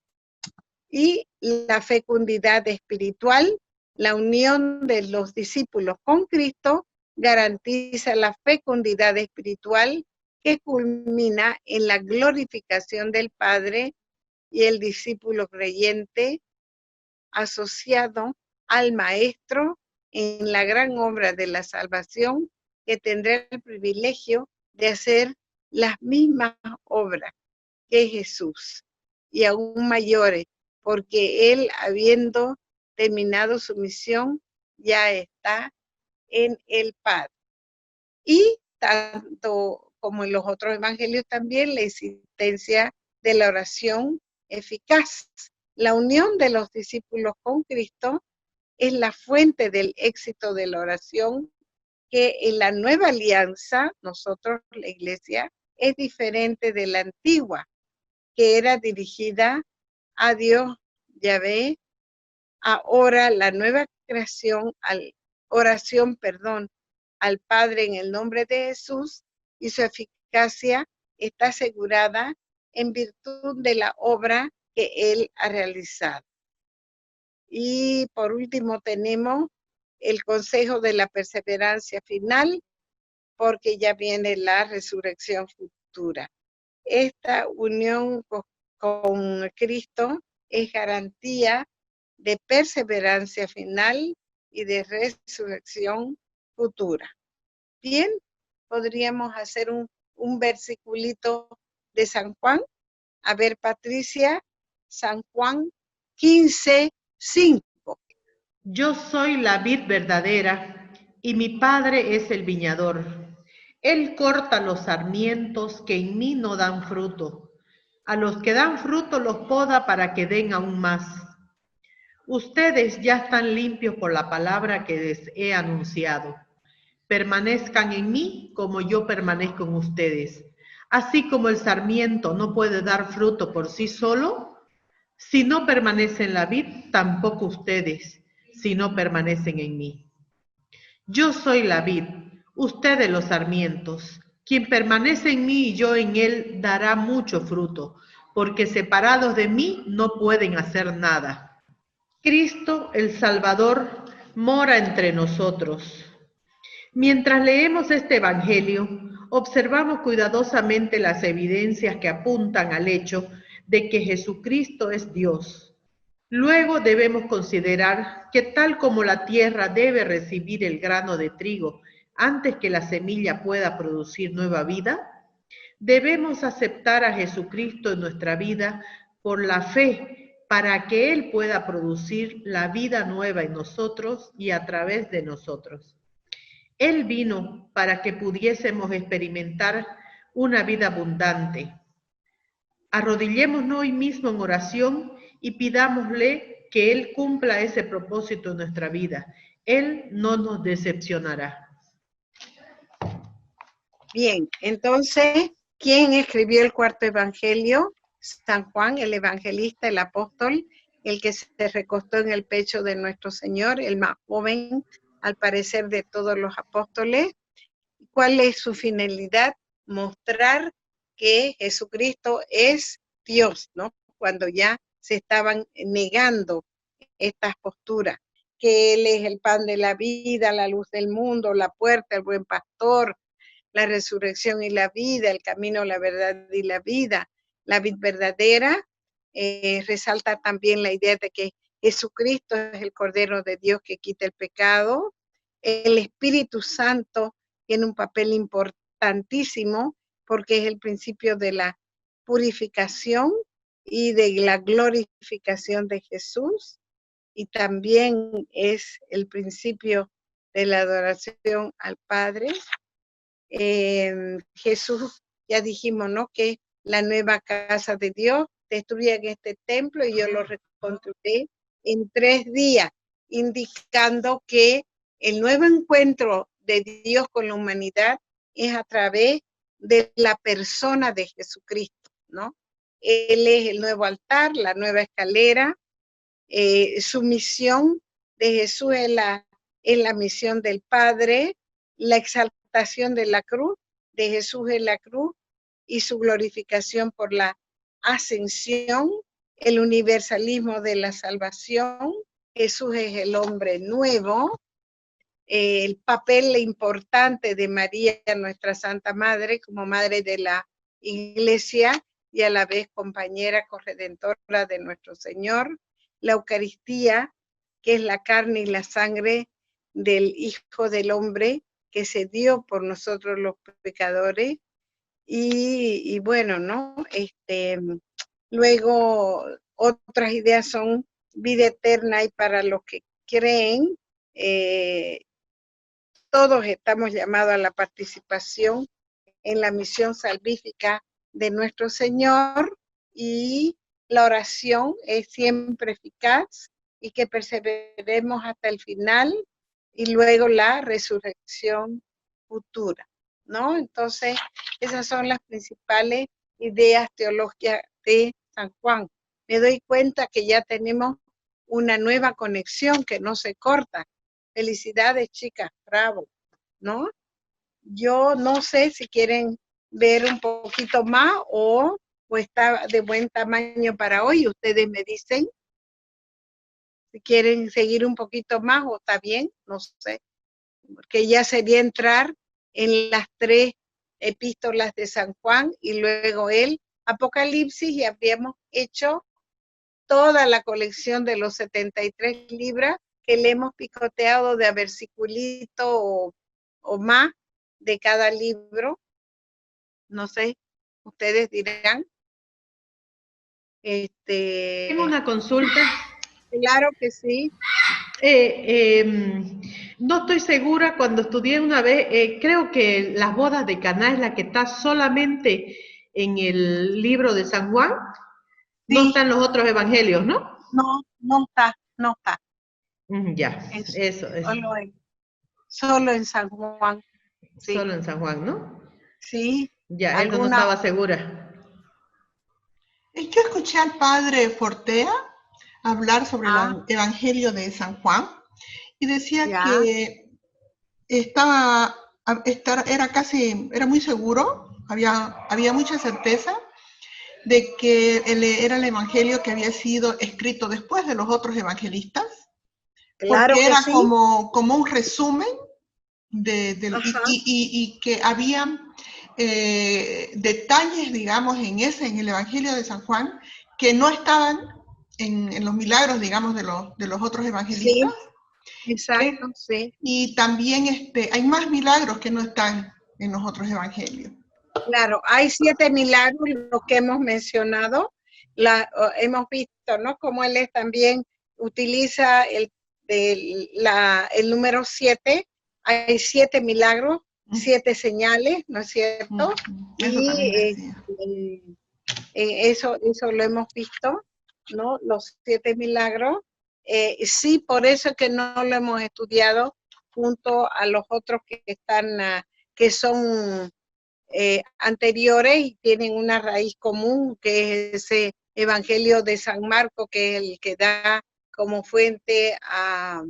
Y la fecundidad espiritual, la unión de los discípulos con Cristo, garantiza la fecundidad espiritual que culmina en la glorificación del Padre y el discípulo creyente asociado al Maestro en la gran obra de la salvación, que tendrá el privilegio de hacer las mismas obras que Jesús y aún mayores, porque él, habiendo terminado su misión, ya está en el Padre. Y tanto como en los otros evangelios también, la existencia de la oración eficaz. La unión de los discípulos con Cristo es la fuente del éxito de la oración, que en la nueva alianza, nosotros, la iglesia, es diferente de la antigua, que era dirigida a Dios, Yahvé. Ahora la nueva oración, al Padre en el nombre de Jesús, y su eficacia está asegurada en virtud de la obra que Él ha realizado. Y por último tenemos el consejo de la perseverancia final, porque ya viene la resurrección futura. Esta unión con Cristo es garantía de perseverancia final y de resurrección futura. Bien, podríamos hacer un versiculito de San Juan. A ver, Patricia, San Juan 15:5. Yo soy la vid verdadera y mi Padre es el viñador. Él corta los sarmientos que en mí no dan fruto. A los que dan fruto los poda para que den aún más. Ustedes ya están limpios por la palabra que les he anunciado. Permanezcan en mí como yo permanezco en ustedes. Así como el sarmiento no puede dar fruto por sí solo, si no permanece en la vid, tampoco ustedes, si no permanecen en mí. Yo soy la vid, ustedes los sarmientos. Quien permanece en mí y yo en él dará mucho fruto, porque separados de mí no pueden hacer nada. Cristo, el Salvador, mora entre nosotros. Mientras leemos este Evangelio, observamos cuidadosamente las evidencias que apuntan al hecho de que Jesucristo es Dios. Luego debemos considerar que tal como la tierra debe recibir el grano de trigo antes que la semilla pueda producir nueva vida, debemos aceptar a Jesucristo en nuestra vida por la fe para que Él pueda producir la vida nueva en nosotros y a través de nosotros. Él vino para que pudiésemos experimentar una vida abundante. Arrodillémonos hoy mismo en oración y pidámosle que Él cumpla ese propósito en nuestra vida. Él no nos decepcionará. Bien, entonces, ¿quién escribió el cuarto evangelio? San Juan, el evangelista, el apóstol, el que se recostó en el pecho de nuestro Señor, el más joven, al parecer, de todos los apóstoles. ¿Cuál es su finalidad? Mostrar que Jesucristo es Dios, ¿no? Cuando ya se estaban negando estas posturas, que Él es el pan de la vida, la luz del mundo, la puerta, el buen pastor, la resurrección y la vida, el camino, la verdad y la vida. La vid verdadera resalta también la idea de que Jesucristo es el Cordero de Dios que quita el pecado. El Espíritu Santo tiene un papel importantísimo porque es el principio de la purificación y de la glorificación de Jesús, y también es el principio de la adoración al Padre. Jesús ya dijimos, ¿no? Que la nueva casa de Dios, destruyan este templo y yo lo reconstruiré en 3 días, indicando que el nuevo encuentro de Dios con la humanidad es a través de la persona de Jesucristo, ¿no? Él es el nuevo altar, la nueva escalera, su misión de Jesús es la misión del Padre, la exaltación de la cruz, de Jesús en la cruz, y su glorificación por la ascensión, el universalismo de la salvación. Jesús es el hombre nuevo, el papel importante de María, nuestra Santa Madre, como madre de la Iglesia y a la vez compañera corredentora de nuestro Señor, la Eucaristía, que es la carne y la sangre del Hijo del Hombre que se dio por nosotros los pecadores, y bueno, ¿no? Luego otras ideas son vida eterna y para los que creen, todos estamos llamados a la participación en la misión salvífica de nuestro Señor, y la oración es siempre eficaz y que perseveremos hasta el final, y luego la resurrección futura, ¿no? Entonces, esas son las principales ideas teológicas de San Juan. Me doy cuenta que ya tenemos una nueva conexión que no se corta. Felicidades, chicas, bravo, ¿no? Yo no sé si quieren ver un poquito más o está de buen tamaño para hoy. Ustedes me dicen si quieren seguir un poquito más o está bien, no sé, porque ya sería entrar en las 3 epístolas de San Juan y luego el Apocalipsis, y habríamos hecho toda la colección de los 73 libros que le hemos picoteado de a versiculito o más de cada libro. No sé, ustedes dirán. Tengo una consulta. Claro que sí. No estoy segura, cuando estudié una vez, creo que las bodas de Caná es la que está solamente en el libro de San Juan, Sí. no están los otros evangelios, ¿no? No está. Ya, eso es. Solo en San Juan. Sí. Solo en San Juan, ¿no? Sí. Ya, eso no estaba segura. Yo escuché al padre Fortea hablar sobre el Evangelio de San Juan y decía que era muy seguro, había mucha certeza de que era el Evangelio que había sido escrito después de los otros evangelistas, claro, porque era sí. como un resumen y que había detalles, digamos, en el Evangelio de San Juan que no estaban en los milagros, digamos, de los otros evangelistas. Sí, exacto, sí. Y también hay más milagros que no están en los otros evangelios. Claro, hay 7 milagros, los que hemos mencionado. Hemos visto, ¿no? Cómo él también utiliza el número 7. Hay 7 milagros, 7 señales, ¿no es cierto? Y eso lo hemos visto, ¿no? Los 7 milagros. Sí, por eso es que no lo hemos estudiado junto a los otros que están, que son anteriores y tienen una raíz común, que es ese Evangelio de San Marcos, que es el que da como fuente a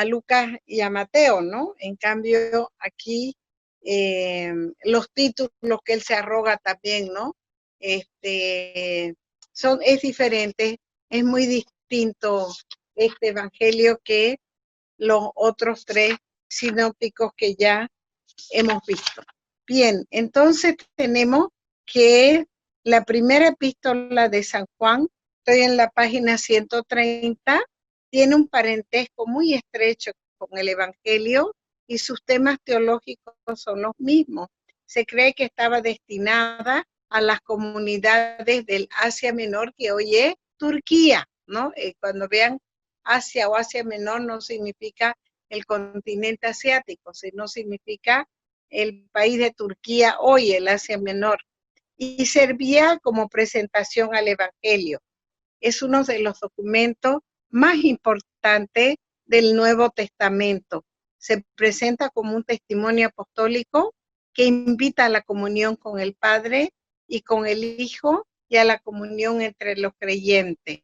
Lucas y a Mateo, ¿no? En cambio, aquí los títulos que él se arroga también, ¿no? Es diferente, es muy distinto este Evangelio que los otros 3 sinópticos que ya hemos visto. Bien, entonces tenemos que la primera epístola de San Juan, estoy en la página 130, tiene un parentesco muy estrecho con el Evangelio y sus temas teológicos son los mismos. Se cree que estaba destinada a las comunidades del Asia Menor, que hoy es Turquía, ¿no? Cuando vean Asia o Asia Menor no significa el continente asiático, sino significa el país de Turquía, hoy el Asia Menor, y servía como presentación al Evangelio. Es uno de los documentos más importantes del Nuevo Testamento. Se presenta como un testimonio apostólico que invita a la comunión con el Padre y con el Hijo y a la comunión entre los creyentes.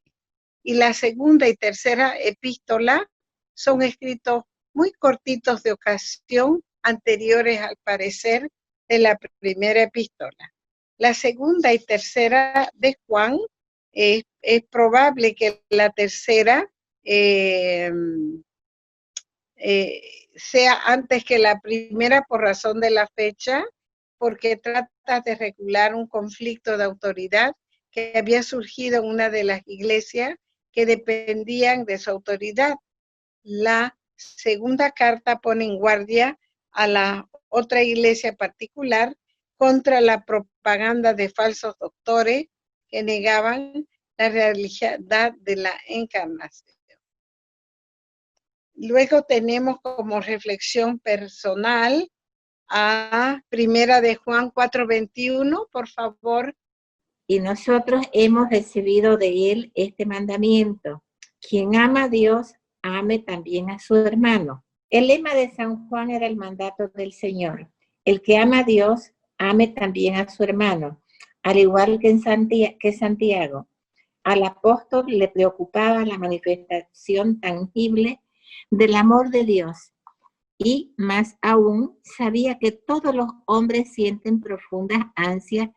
Y la segunda y tercera epístola son escritos muy cortitos de ocasión, anteriores al parecer de la primera epístola. La segunda y tercera de Juan, es probable que la tercera sea antes que la primera por razón de la fecha, porque trata de regular un conflicto de autoridad que había surgido en una de las iglesias que dependían de su autoridad. La segunda carta pone en guardia a la otra iglesia particular contra la propaganda de falsos doctores que negaban la realidad de la encarnación. Luego tenemos como reflexión personal a Primera de Juan 4:21, por favor. Y nosotros hemos recibido de él este mandamiento: quien ama a Dios, ame también a su hermano. El lema de San Juan era el mandato del Señor: el que ama a Dios, ame también a su hermano. Al igual que Santiago, al apóstol le preocupaba la manifestación tangible del amor de Dios, y más aún sabía que todos los hombres sienten profundas ansias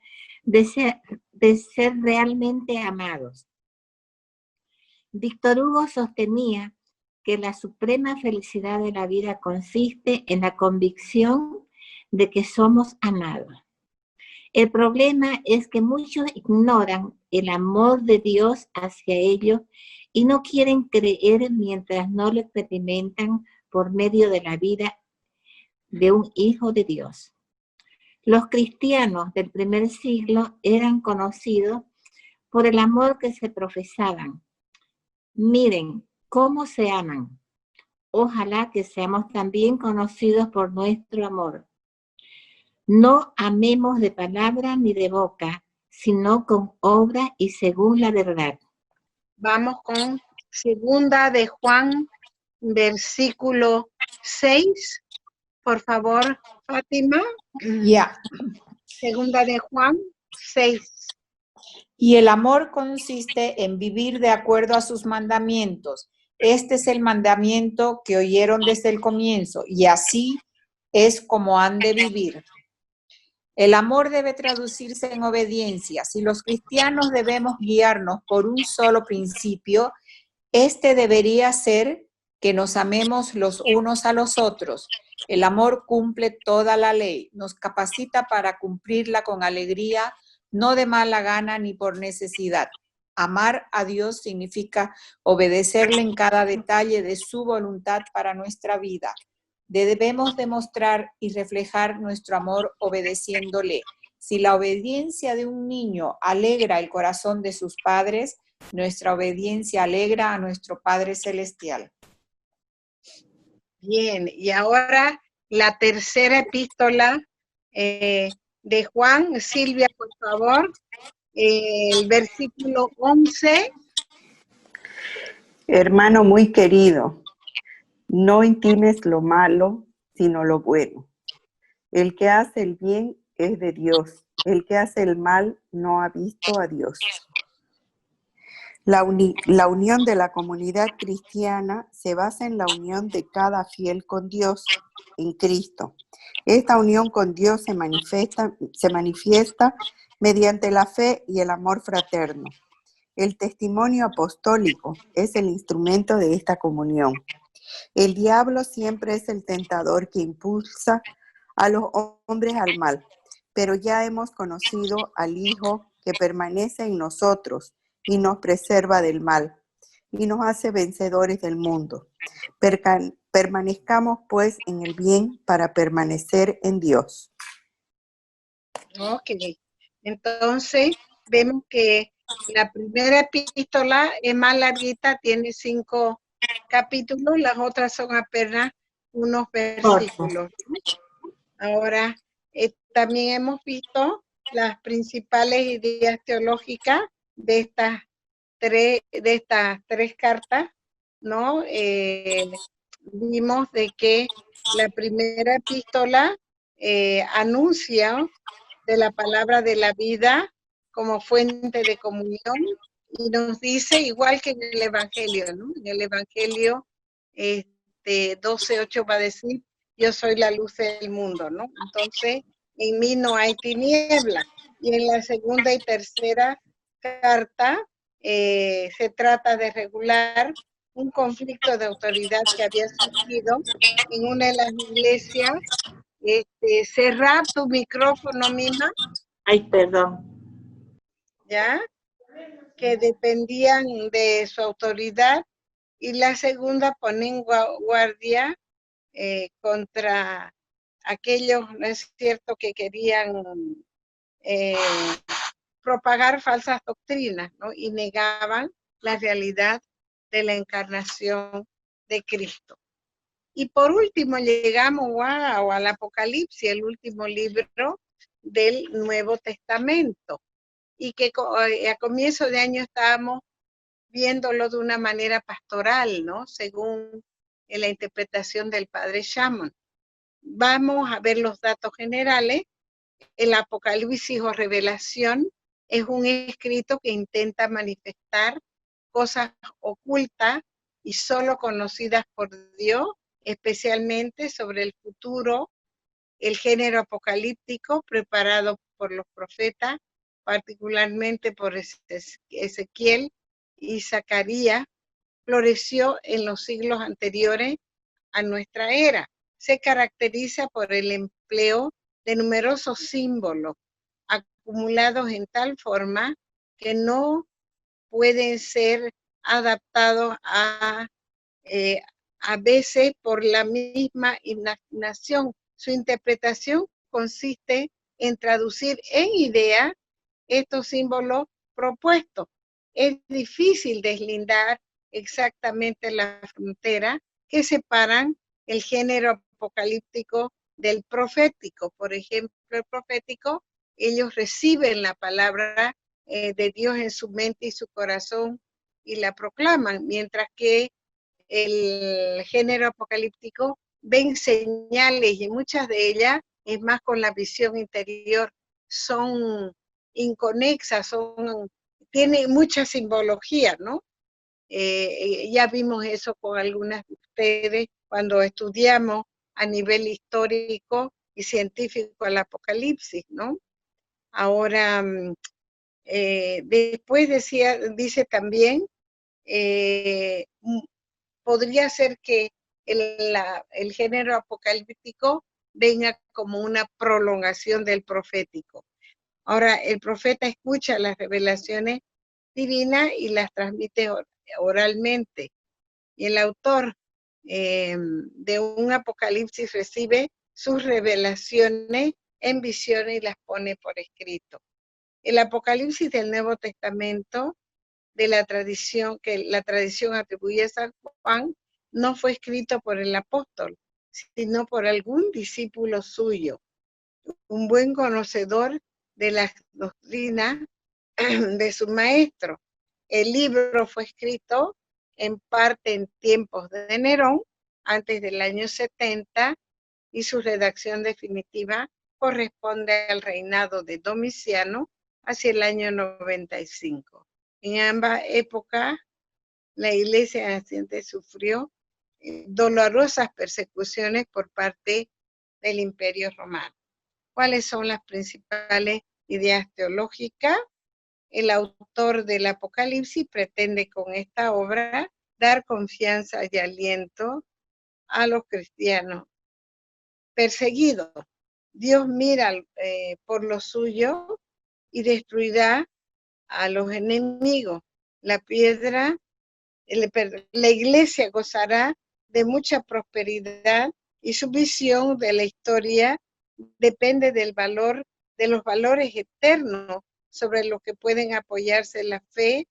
de ser realmente amados. Víctor Hugo sostenía que la suprema felicidad de la vida consiste en la convicción de que somos amados. El problema es que muchos ignoran el amor de Dios hacia ellos y no quieren creer mientras no lo experimentan por medio de la vida de un hijo de Dios. Los cristianos del primer siglo eran conocidos por el amor que se profesaban. Miren cómo se aman. Ojalá que seamos también conocidos por nuestro amor. No amemos de palabra ni de boca, sino con obra y según la verdad. Vamos con segunda de Juan, versículo 6. Por favor, Fátima. Ya. Segunda de Juan 6. Y el amor consiste en vivir de acuerdo a sus mandamientos. Este es el mandamiento que oyeron desde el comienzo, y así es como han de vivir. El amor debe traducirse en obediencia. Si los cristianos debemos guiarnos por un solo principio, este debería ser que nos amemos los unos a los otros. El amor cumple toda la ley, nos capacita para cumplirla con alegría, no de mala gana ni por necesidad. Amar a Dios significa obedecerle en cada detalle de su voluntad para nuestra vida. Debemos demostrar y reflejar nuestro amor obedeciéndole. Si la obediencia de un niño alegra el corazón de sus padres, nuestra obediencia alegra a nuestro Padre Celestial. Bien, y ahora la tercera epístola de Juan. Silvia, por favor, el versículo 11. Hermano muy querido, no intimes lo malo, sino lo bueno. El que hace el bien es de Dios. El que hace el mal no ha visto a Dios. La unión de la comunidad cristiana se basa en la unión de cada fiel con Dios, en Cristo. Esta unión con Dios se manifiesta mediante la fe y el amor fraterno. El testimonio apostólico es el instrumento de esta comunión. El diablo siempre es el tentador que impulsa a los hombres al mal, pero ya hemos conocido al Hijo que permanece en nosotros y nos preserva del mal, y nos hace vencedores del mundo. Permanezcamos pues en el bien para permanecer en Dios. Ok, entonces vemos que la primera epístola es más larguita, tiene 5 capítulos, las otras son apenas unos versículos. Ahora, también hemos visto las principales ideas teológicas de estas tres cartas, ¿no? Vimos de que la primera epístola anuncia de la palabra de la vida como fuente de comunión y nos dice, igual que en el Evangelio, ¿no? En el Evangelio 12:8 va a decir, yo soy la luz del mundo, ¿no? Entonces, en mí no hay tiniebla. Y en la segunda y tercera carta se trata de regular un conflicto de autoridad que había surgido en una de las iglesias. Cerrar tu micrófono, Mima. Ay, perdón. ¿Ya? Que dependían de su autoridad, y la segunda ponen guardia contra aquellos, ¿no es cierto?, que querían propagar falsas doctrinas, ¿no? Y negaban la realidad de la encarnación de Cristo. Y por último llegamos al Apocalipsis, el último libro del Nuevo Testamento, y que a comienzo de año estábamos viéndolo de una manera pastoral, ¿no? Según la interpretación del padre Shaman. Vamos a ver los datos generales. El Apocalipsis o Revelación es un escrito que intenta manifestar cosas ocultas y solo conocidas por Dios, especialmente sobre el futuro, el género apocalíptico preparado por los profetas, particularmente por Ezequiel y Zacarías, floreció en los siglos anteriores a nuestra era. Se caracteriza por el empleo de numerosos símbolos acumulados en tal forma que no pueden ser adaptados a veces por la misma imaginación. Su interpretación consiste en traducir en idea estos símbolos propuestos. Es difícil deslindar exactamente la frontera que separan el género apocalíptico del profético. Por ejemplo, el profético, ellos reciben la palabra de Dios en su mente y su corazón y la proclaman, mientras que el género apocalíptico ven señales, y muchas de ellas es más con la visión interior, son inconexas, tiene mucha simbología, ¿no? Ya vimos eso con algunas de ustedes cuando estudiamos a nivel histórico y científico el Apocalipsis, ¿no? Ahora, después dice también, podría ser que el género apocalíptico venga como una prolongación del profético. Ahora, el profeta escucha las revelaciones divinas y las transmite oralmente. Y el autor de un apocalipsis recibe sus revelaciones en visiones y las pone por escrito. El Apocalipsis del Nuevo Testamento, de la tradición que la tradición atribuye a San Juan, no fue escrito por el apóstol, sino por algún discípulo suyo, un buen conocedor de las doctrinas de su maestro. El libro fue escrito en parte en tiempos de Nerón, antes del año 70, y su redacción definitiva corresponde al reinado de Domiciano hacia el año 95. En ambas épocas, la iglesia naciente sufrió dolorosas persecuciones por parte del Imperio Romano. ¿Cuáles son las principales ideas teológicas? El autor del Apocalipsis pretende con esta obra dar confianza y aliento a los cristianos perseguidos. Dios mira por lo suyo y destruirá a los enemigos. La iglesia gozará de mucha prosperidad y su visión de la historia depende del valor, de los valores eternos sobre los que pueden apoyarse la fe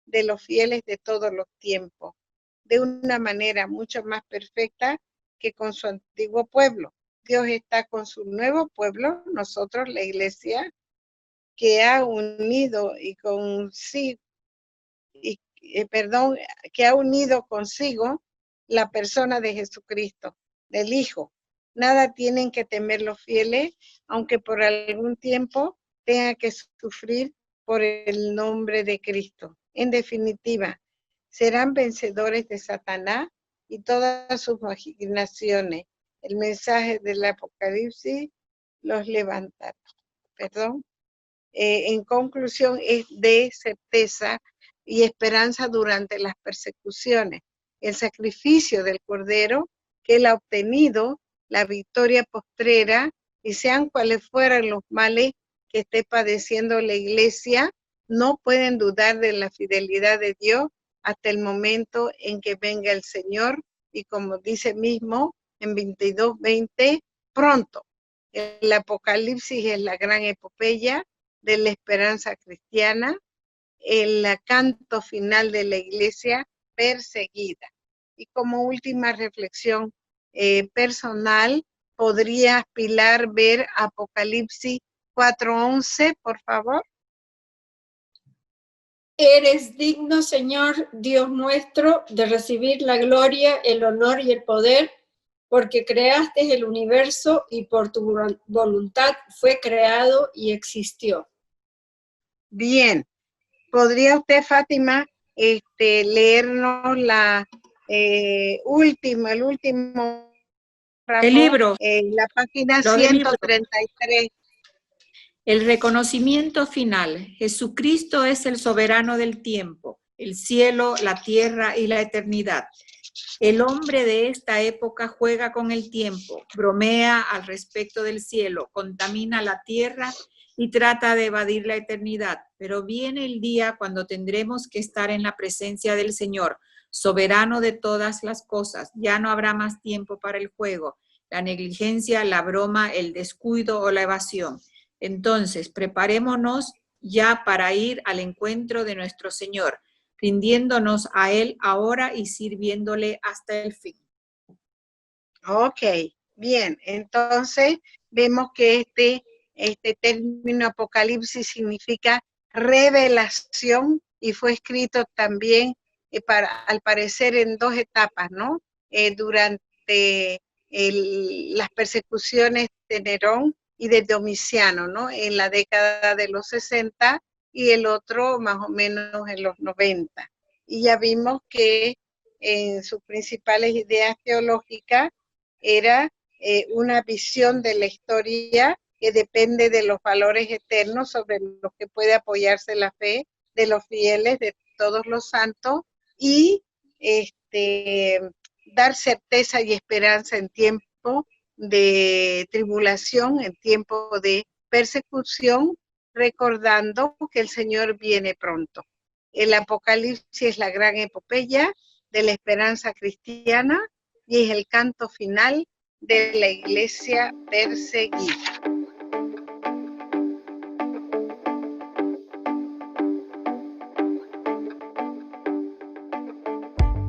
de los fieles de todos los tiempos, de una manera mucho más perfecta que con su antiguo pueblo. Dios está con su nuevo pueblo, nosotros, la iglesia, que ha unido que ha unido consigo la persona de Jesucristo, del Hijo. Nada tienen que temer los fieles, aunque por algún tiempo tengan que sufrir por el nombre de Cristo. En definitiva, serán vencedores de Satanás y todas sus maquinaciones. El mensaje del Apocalipsis los levantará. En conclusión, es de certeza y esperanza durante las persecuciones. El sacrificio del Cordero que él ha obtenido, la victoria postrera, y sean cuales fueran los males que esté padeciendo la iglesia, no pueden dudar de la fidelidad de Dios hasta el momento en que venga el Señor, y como dice mismo en 22:20, pronto. El Apocalipsis es la gran epopeya de la esperanza cristiana, el canto final de la iglesia perseguida. Y como última reflexión personal, ¿podría Pilar ver Apocalipsis 4:11, por favor? Eres digno, Señor, Dios nuestro, de recibir la gloria, el honor y el poder, porque creaste el universo y por tu voluntad fue creado y existió. Bien. ¿Podría usted, Fátima, leernos el último párrafo, El libro. La página 133. El reconocimiento final. Jesucristo es el soberano del tiempo, el cielo, la tierra y la eternidad. El hombre de esta época juega con el tiempo, bromea al respecto del cielo, contamina la tierra y trata de evadir la eternidad. Pero viene el día cuando tendremos que estar en la presencia del Señor, soberano de todas las cosas. Ya no habrá más tiempo para el juego, la negligencia, la broma, el descuido o la evasión. Entonces, preparémonos ya para ir al encuentro de nuestro Señor, rindiéndonos a Él ahora y sirviéndole hasta el fin. Ok, bien. Entonces, vemos que este término Apocalipsis significa revelación y fue escrito también, al parecer, en 2 etapas, ¿no? Durante las persecuciones de Nerón y de Domiciano, ¿no? En la década de los 60 y el otro más o menos en los 90. Y ya vimos que en sus principales ideas teológicas era una visión de la historia que depende de los valores eternos sobre los que puede apoyarse la fe de los fieles, de todos los santos, y dar certeza y esperanza en tiempo de tribulación, en tiempo de persecución, recordando que el Señor viene pronto. El Apocalipsis es la gran epopeya de la esperanza cristiana y es el canto final de la iglesia perseguida.